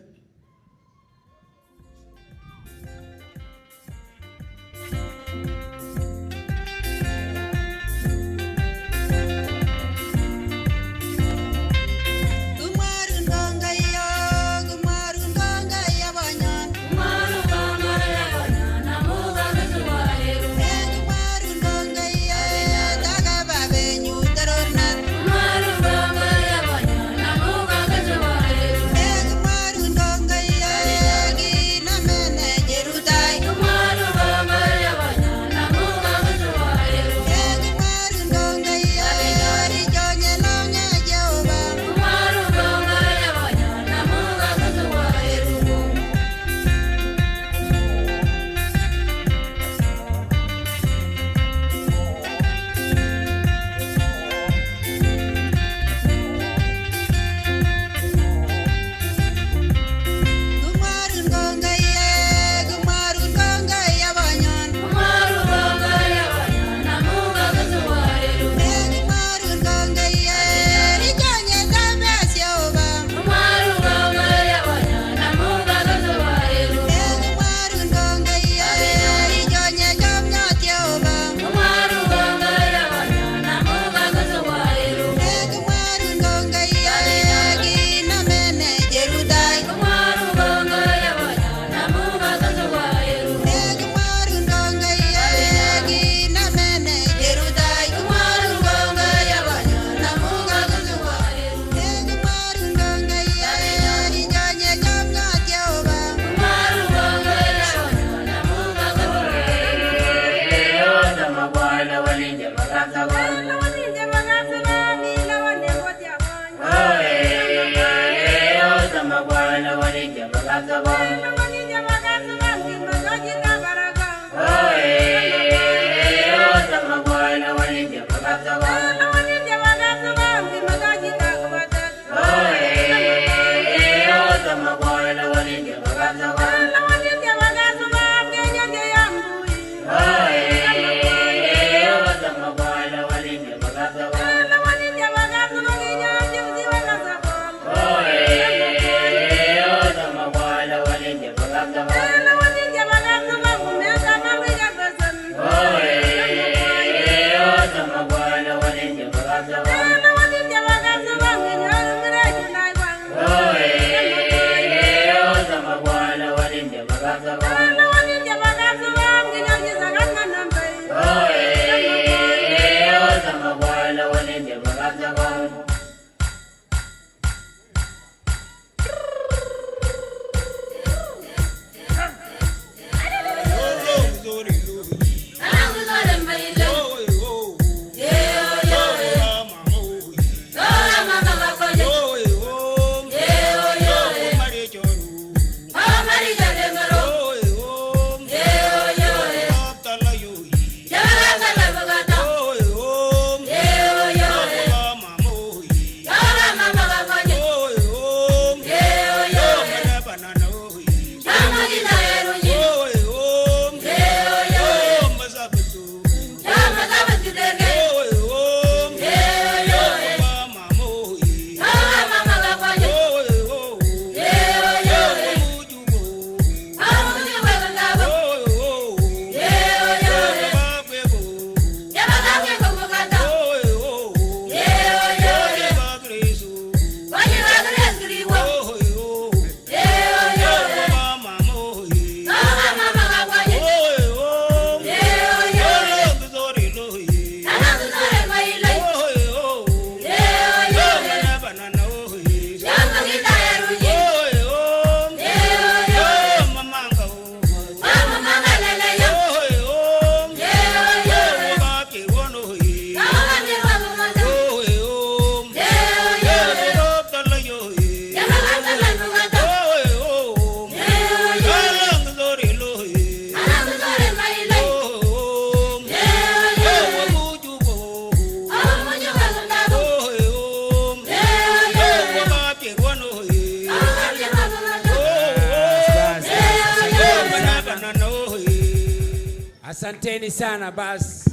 Asanteni sana bas.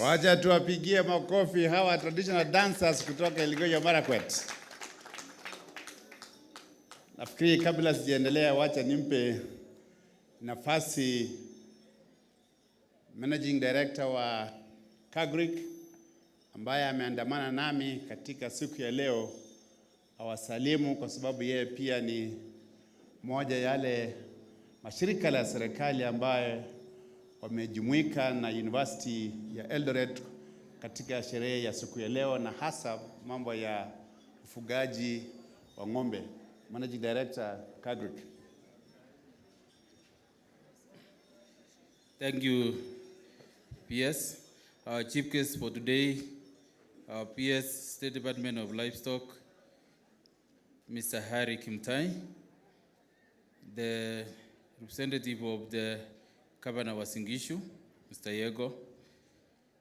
Wacha tuwapigie makofi hawa traditional dancers kutoka Elgeyo Marakwet. Nafikiri kabla sijaendelea, wacha nimpe nafasi Managing Director wa Agric ambaye ameandamana nami katika siku ya leo awasalimu, kwa sababu yeye pia ni moja yale mashirika la serikali ambaye wamejumuika na University ya Eldoret katika sherehe ya siku ya leo, na hasa mambo ya ufugaji wa ng'ombe. Managing Director, Agric. Thank you, PS. Our chief guest for today, our PS, State Department of Livestock, Mr. Harry Kimtai, the representative of the Governor of Singishu, Mr. Yego,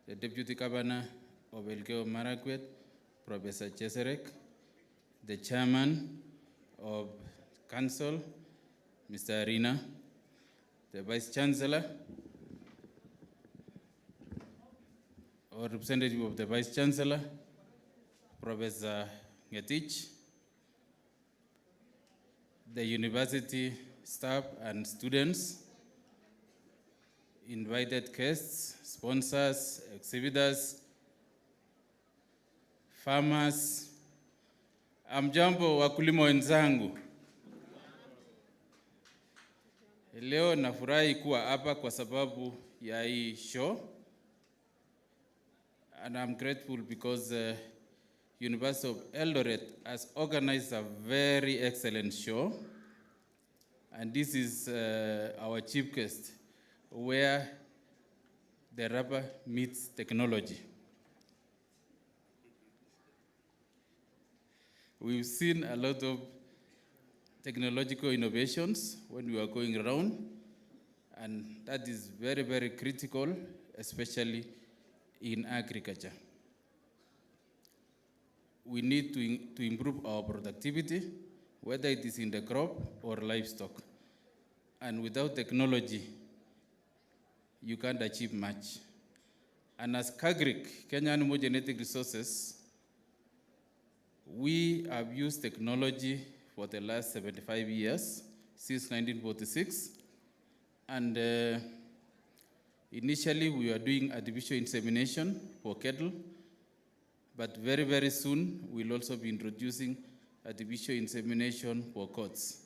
the Deputy Governor of Elgeyo Marakwet, Professor Cheserek, the Chairman of Council, Mr. Arena, the Vice Chancellor, or representative of the Vice Chancellor, Professor Ngetich, the university staff and students, invited guests, sponsors, exhibitors, farmers, amjambo wakulima wenzangu. Leo nafurahi kuwa hapa kwa sababu ya hii show, and I'm grateful because University of Eldoret has organized a very excellent show, and this is our chief guest, where the rubber meets technology. We've seen a lot of technological innovations when we are going around, and that is very, very critical, especially in agriculture. We need to improve our productivity, whether it is in the crop or livestock. And without technology, you can't achieve much. And as KAGRIC, Kenya Animal Genetic Resources, we have used technology for the last 75 years, since 1946. And initially, we were doing artificial insemination for cattle, but very, very soon, we'll also be introducing artificial insemination for goats.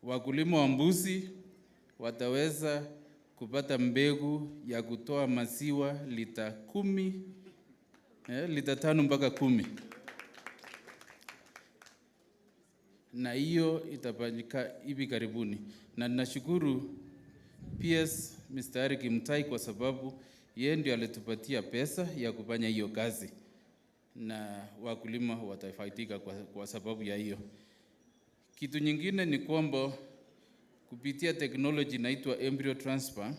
Wakulima wa mbuzi wataweza kupata mbegu ya kutoa maziwa lita 5 mpaka 10. Na hiyo itafanyika hivi karibuni. Na ninashukuru PS Mr. Kimtai kwa sababu yeye ndiye alitupatia pesa ya kufanya hiyo kazi. Na wakulima watafaidika kwa sababu ya hiyo. Kitu nyingine ni kwamba kupitia technology inaitwa embryo transfer,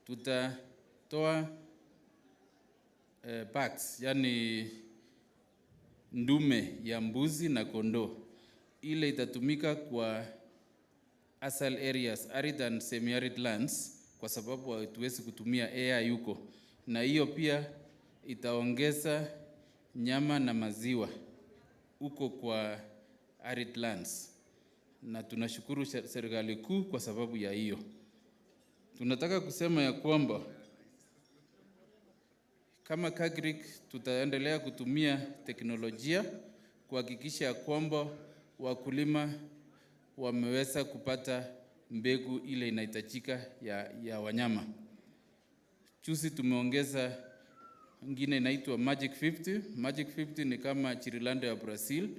tutatoa packs, yani ndume ya mbuzi na kondoo. Ile itatumika kwa asal areas, arid and semi-arid lands, kwa sababu hatuwezi kutumia AI huko. Na hiyo pia itaongeza nyama na maziwa huko kwa arid lands. Na tunashukuru serikali kuu kwa sababu ya hiyo. Tunataka kusema ya kwamba kama KAGRIC tutaendelea kutumia teknolojia kuhakikisha kwamba wakulima wameweza kupata mbegu ile inahitajika ya wanyama. Juzi tumeongeza ingine inaitwa Magic 50. Magic 50 ni kama Chirilando ya Brazil.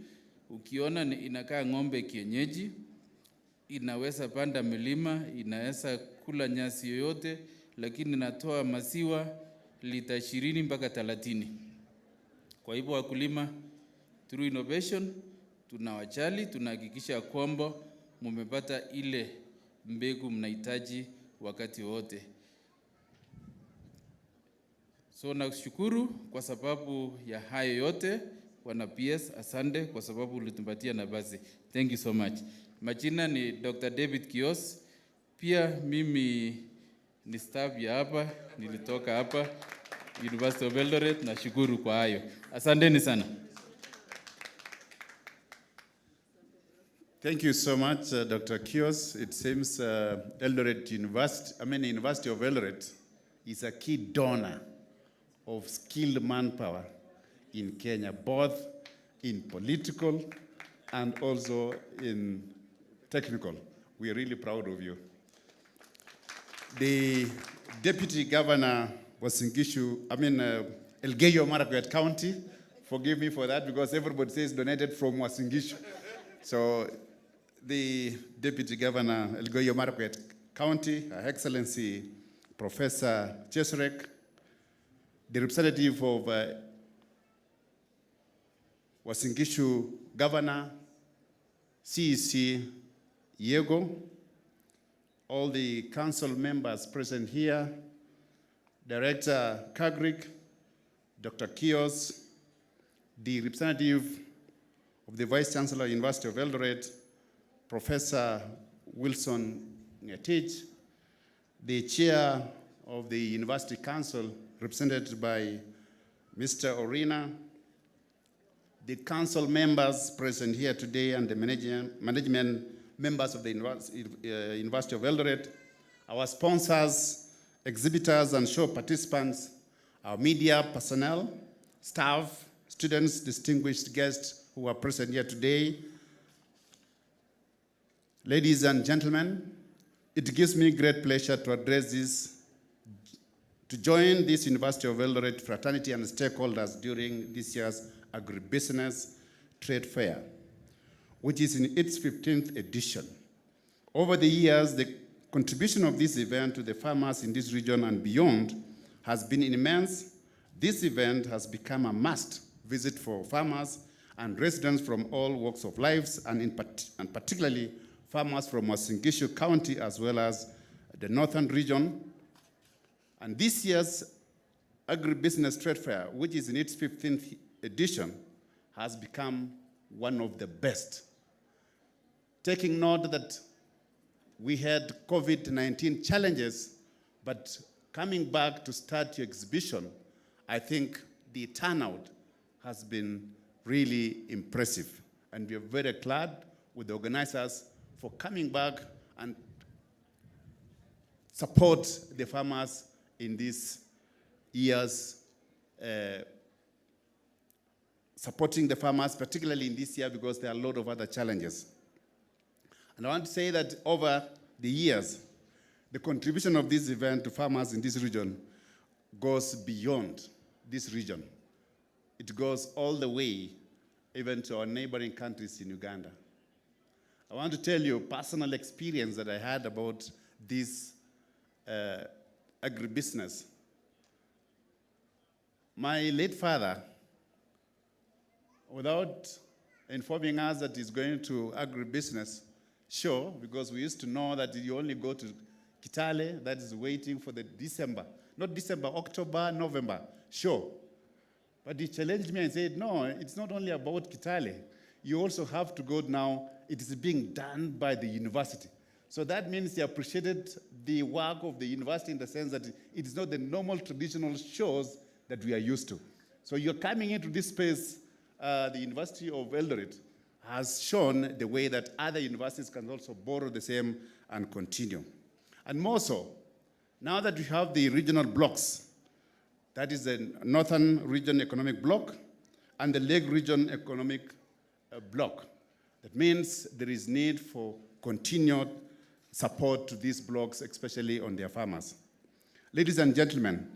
Ukiona inakaa ng'ombe kienyeji, inaweza panda milima, inaweza kula nyasi yoyote, lakini inatoa maziwa lita 20 mpaka 30. Kwa hivyo wakulima, through innovation, tunawajali, tunahakikisha kwamba mmepata ile mbegu mnahitaji wakati wote. So nashukuru kwa sababu ya hayo yote. Wana PS, asante kwa sababu ulitupatia nafasi. Thank you so much. Majina ni Dr. David Kios. Pia mimi ni staff ya hapa, nilitoka hapa University of Eldoret, nashukuru kwa hayo. Asanteni sana. Thank you so much, Dr. Kios. It seems Eldoret University, University of Eldoret is a key donor of skilled manpower in Kenya, both in political and also in technical. We are really proud of you. The Deputy Governor was in Elgeyo Marakwet County. Forgive me for that because everybody says donated from Wasingishu. So the Deputy Governor, Elgeyo Marakwet County, Her Excellency Professor Chesrek, the representative of Wasingishu Governor, CEC Yego, all the council members present here, Director KAGRIC, Dr. Kios, the representative of the Vice Chancellor, University of Eldoret, Professor Wilson Ngetich, the Chair of the University Council, represented by Mr. Orina, the council members present here today and the management members of the University of Eldoret, our sponsors, exhibitors and show participants, our media personnel, staff, students, distinguished guests who are present here today. Ladies and gentlemen, it gives me great pleasure to join this University of Eldoret fraternity and stakeholders during this year's Agribusiness Trade Fair, which is in its 15th edition. Over the years, the contribution of this event to the farmers in this region and beyond has been immense. This event has become a must visit for farmers and residents from all walks of life, and particularly farmers from Uasin Gishu County as well as the northern region. And this year's Agribusiness Trade Fair, which is in its 15th edition, has become one of the best. Taking note that we had COVID-19 challenges, but coming back to start your exhibition, I think the turnout has been really impressive. And we are very glad with the organizers for coming back and support the farmers in this year's, supporting the farmers, particularly in this year because there are a lot of other challenges. And I want to say that over the years, the contribution of this event to farmers in this region goes beyond this region. It goes all the way even to our neighboring countries in Uganda. I want to tell you a personal experience that I had about this agribusiness. My late father, without informing us that he's going to agribusiness show, because we used to know that you only go to Kitale, that is waiting for the October, November show. But he challenged me and said, no, it's not only about Kitale. You also have to go now. It is being done by the university. So that means he appreciated the work of the university in the sense that it is not the normal traditional shows that we are used to. So you're coming into this space, the University of Eldoret has shown the way that other universities can also borrow the same and continue. And more so, now that we have the regional blocks, that is the Northern Region Economic Bloc and the Lake Region Economic Bloc. That means there is need for continued support to these blocks, especially on their farmers. Ladies and gentlemen,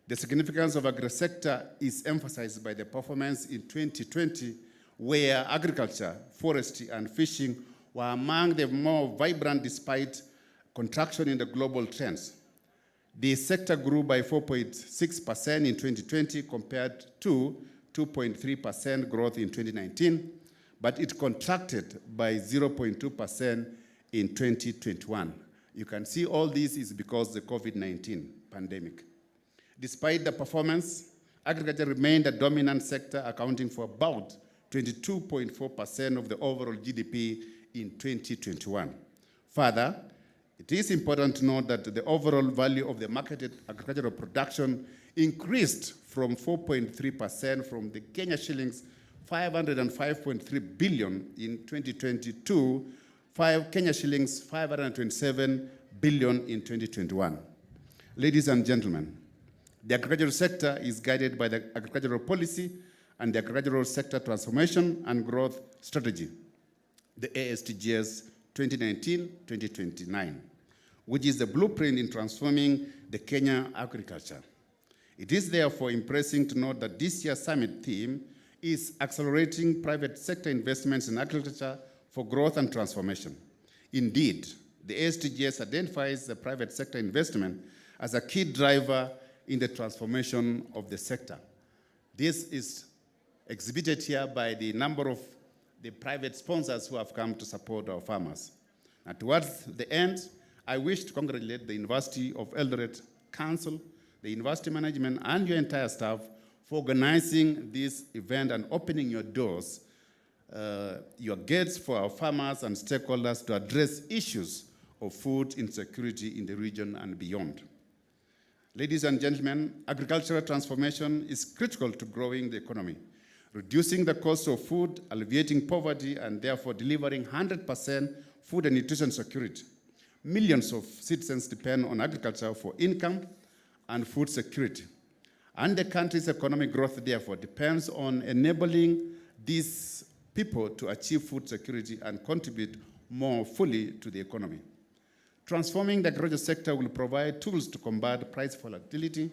the significance of agri-sector is emphasized by the performance in 2020, where agriculture, forestry, and fishing were among the more vibrant despite contraction in the global trends. The sector grew by 4.6% in 2020 compared to 2.3% growth in 2019, but it contracted by 0.2% in 2021. You can see all this is because of the COVID-19 pandemic. Despite the performance, agriculture remained a dominant sector, accounting for about 22.4% of the overall GDP in 2021. Further, it is important to note that the overall value of the marketed agricultural production increased from 4.3% from the Kenya shillings 505.3 billion in 2020 to Kenya shillings 527 billion in 2021. Ladies and gentlemen, the agricultural sector is guided by the agricultural policy and the agricultural sector transformation and growth strategy, the ASTGS 2019-2029, which is the blueprint in transforming the Kenya agriculture. It is therefore impressive to note that this year's summit theme is accelerating private sector investments in agriculture for growth and transformation. Indeed, the ASTGS identifies the private sector investment as a key driver in the transformation of the sector. This is exhibited here by the number of the private sponsors who have come to support our farmers. And towards the end, I wish to congratulate the University of Eldoret Council, the university management, and your entire staff for organizing this event and opening your doors, your gates for our farmers and stakeholders to address issues of food insecurity in the region and beyond. Ladies and gentlemen, agricultural transformation is critical to growing the economy, reducing the cost of food, alleviating poverty, and therefore delivering 100% food and nutrition security. Millions of citizens depend on agriculture for income and food security. And the country's economic growth, therefore, depends on enabling these people to achieve food security and contribute more fully to the economy. Transforming the agriculture sector will provide tools to combat price volatility,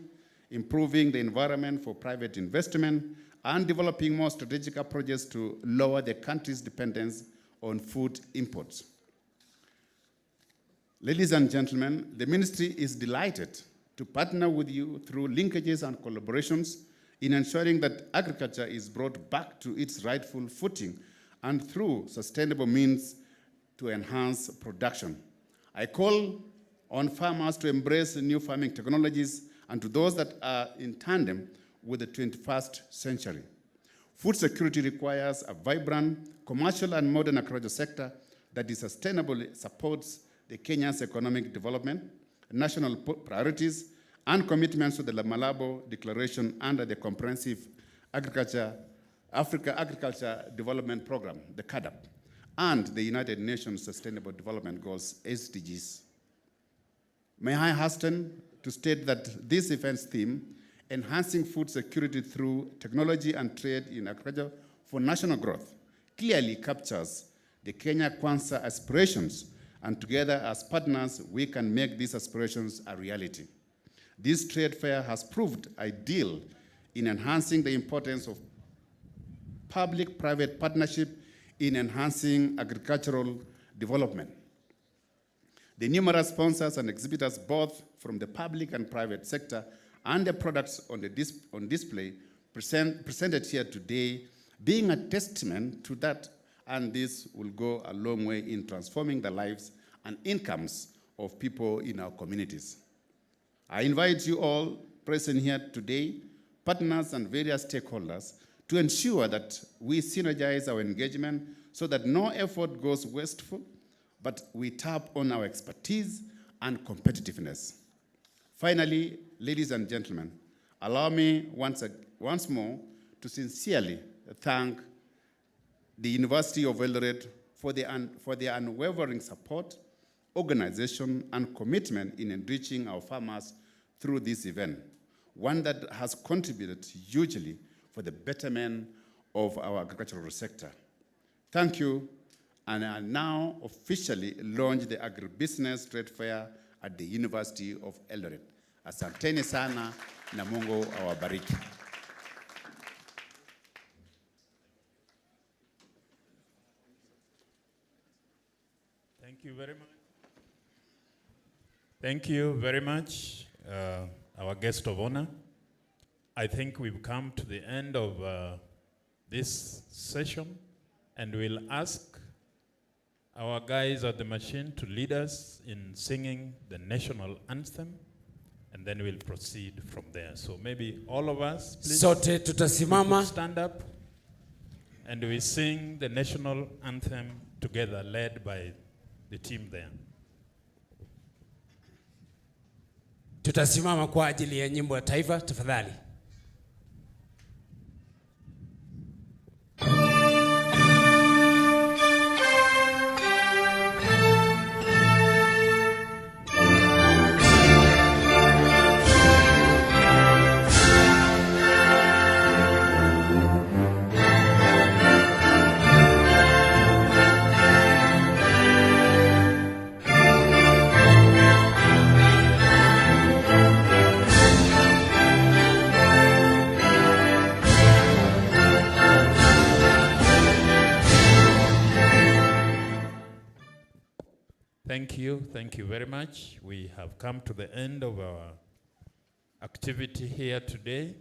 improving the environment for private investment, and developing more strategic approaches to lower the country's dependence on food imports. Ladies and gentlemen, the ministry is delighted to partner with you through linkages and collaborations in ensuring that agriculture is brought back to its rightful footing and through sustainable means to enhance production. I call on farmers to embrace new farming technologies and to those that are in tandem with the 21st century. Food security requires a vibrant commercial and modern agriculture sector that is sustainably supports the Kenya's economic development, national priorities, and commitments to the Malabo Declaration under the Comprehensive Africa Agriculture Development Program, the CADAP, and the United Nations Sustainable Development Goals, SDGs. May I hasten to state that this event's theme, enhancing food security through technology and trade in agriculture for national growth, clearly captures the Kenya Kwanza aspirations, and together as partners, we can make these aspirations a reality. This trade fair has proved ideal in enhancing the importance of public-private partnership in enhancing agricultural development. The numerous sponsors and exhibitors, both from the public and private sector, and the products on display presented here today, being a testament to that, and this will go a long way in transforming the lives and incomes of people in our communities. I invite you all present here today, partners and various stakeholders, to ensure that we synergize our engagement so that no effort goes wasteful, but we tap on our expertise and competitiveness. Finally, ladies and gentlemen, allow me once more to sincerely thank the University of Eldoret for their unwavering support, organization, and commitment in enriching our farmers through this event, one that has contributed hugely for the betterment of our agricultural sector. Thank you, and I now officially launch the Agribusiness Trade Fair at the University of Eldoret. Asanteni sana na Mungu awabariki. Thank you very much. Thank you very much, our guest of honor. I think we've come to the end of this session, and we'll ask our guys at the machine to lead us in singing the national anthem, and then we'll proceed from there. So maybe all of us, please, sote tutasimama, stand up, and we sing the national anthem together, led by the team there. Tutasimama kwa ajili ya nyimbo ya taifa, tafadhali. Thank you very much. We have come to the end of our activity here today.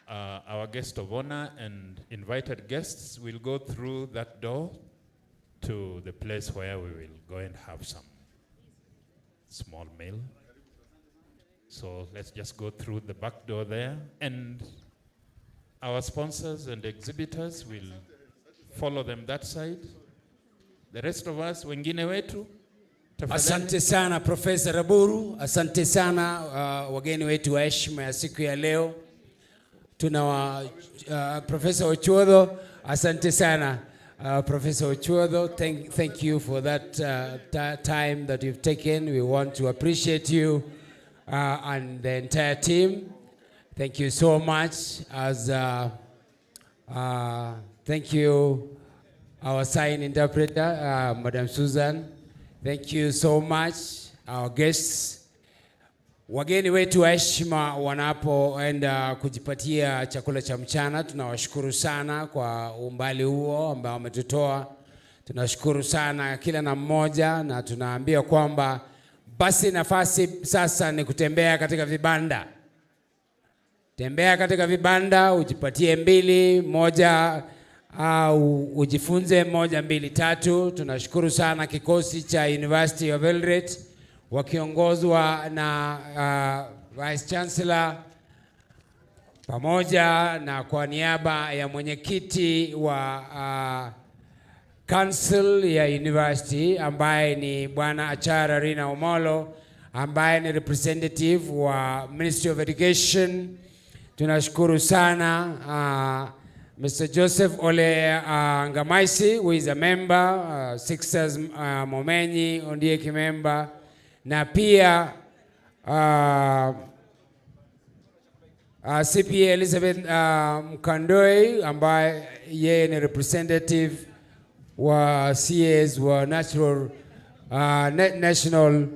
Our guest of honor and invited guests will go through that door to the place where we will go and have some small meal. So let's just go through the back door there, and our sponsors and exhibitors will follow them that side. The rest of us, wengine wetu, asante sana Profesa Raburu, asante sana wageni wetu wa heshima ya siku ya leo. Tuna Profesa Ochuodho, asante sana Profesa Ochuodho. Thank you for that time that you've taken. We want to appreciate you and the entire team. Thank you so much. Thank you, our sign interpreter, Madam Susan. Thank you so much, our guests. Wageni wetu wa heshima wanapoenda kujipatia chakula cha mchana, tunawashukuru sana kwa umbali huo ambao wametutoa. Tunashukuru sana kila na mmoja, na tunaambia kwamba basi nafasi sasa ni kutembea katika vibanda. Tembea katika vibanda, ujipatie 2, 1 au ujifunze 1, 2, 3. Tunashukuru sana kikosi cha University of Eldoret wakiongozwa na Vice Chancellor pamoja na kwa niaba ya mwenyekiti wa Council ya University ambaye ni Bwana Achara Rina Omolo, ambaye ni representative wa Ministry of Education. Tunashukuru sana Mr. Joseph Ole Ngamaisi, who is a member, Sixers Momenyi Ondieki member, na pia CPA Elizabeth Mkandoi ambaye yeye ni representative wa CAs wa National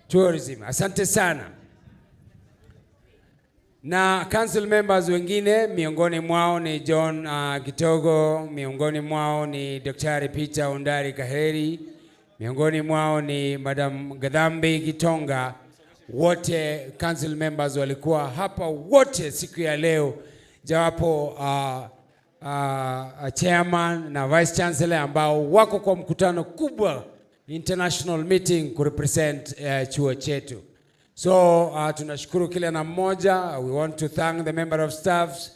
Tourism. Asante sana. Na council members wengine, miongoni mwao ni John Gitogo, miongoni mwao ni Dr. Peter Ondari Kaheri, miongoni mwao ni Madam Gadhambi Gitonga. Wote council members walikuwa hapa wote siku ya leo, jawapo chairman na vice chancellor ambao wako kwa mkutano kubwa, international meeting kurepresent chuo chetu. So tunashukuru kila na mmoja. We want to thank the member of staffs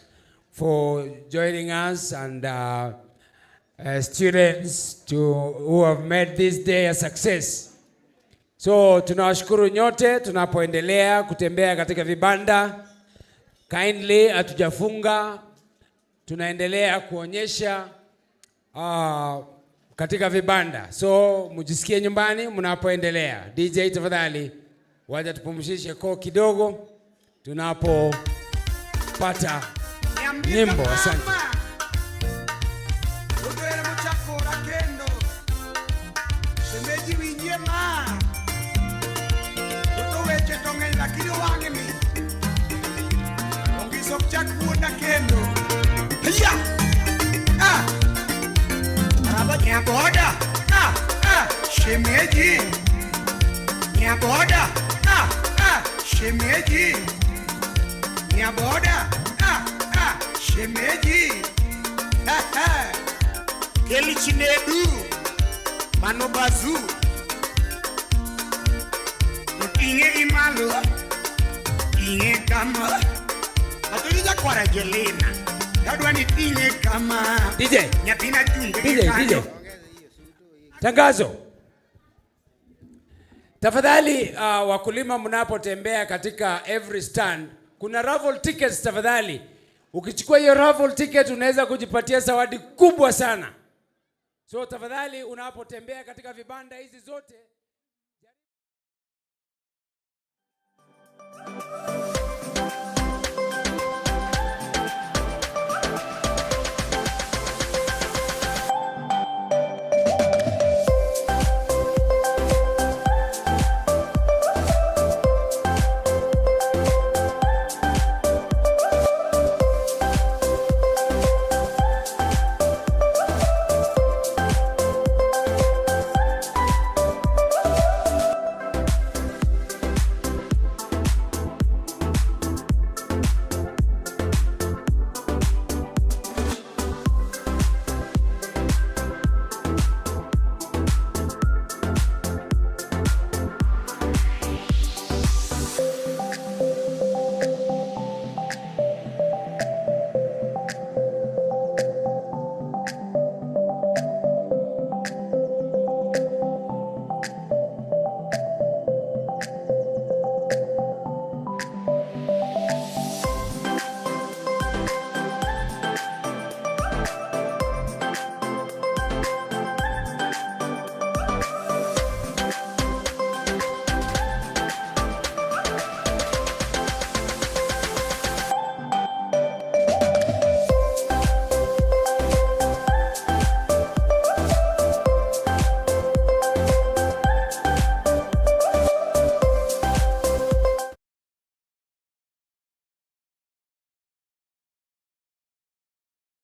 for joining us and students who have made this day a success. So tunawashukuru nyote tunapoendelea kutembea katika vibanda. Kindly hatujafunga, tunaendelea kuonyesha katika vibanda. So mjisikie nyumbani mnapoendelea. DJ tafadhali wacha tupumzishe koo kidogo tunapopata nyimbo. Asante. Nyaboda, shemeji. Nyaboda, shemeji. Nyaboda, shemeji. Keli chinedu, manobazu. Inge imalo, inge kama. Atulija kwa rajelina. Yadwa ni inge kama. DJ. Nyatina junge. DJ. Tangazo. Tafadhali wakulima mnapotembea katika every stand, kuna raffle tickets tafadhali. Ukichukua hiyo raffle ticket unaweza kujipatia zawadi kubwa sana. So tafadhali unapotembea katika vibanda hizi zote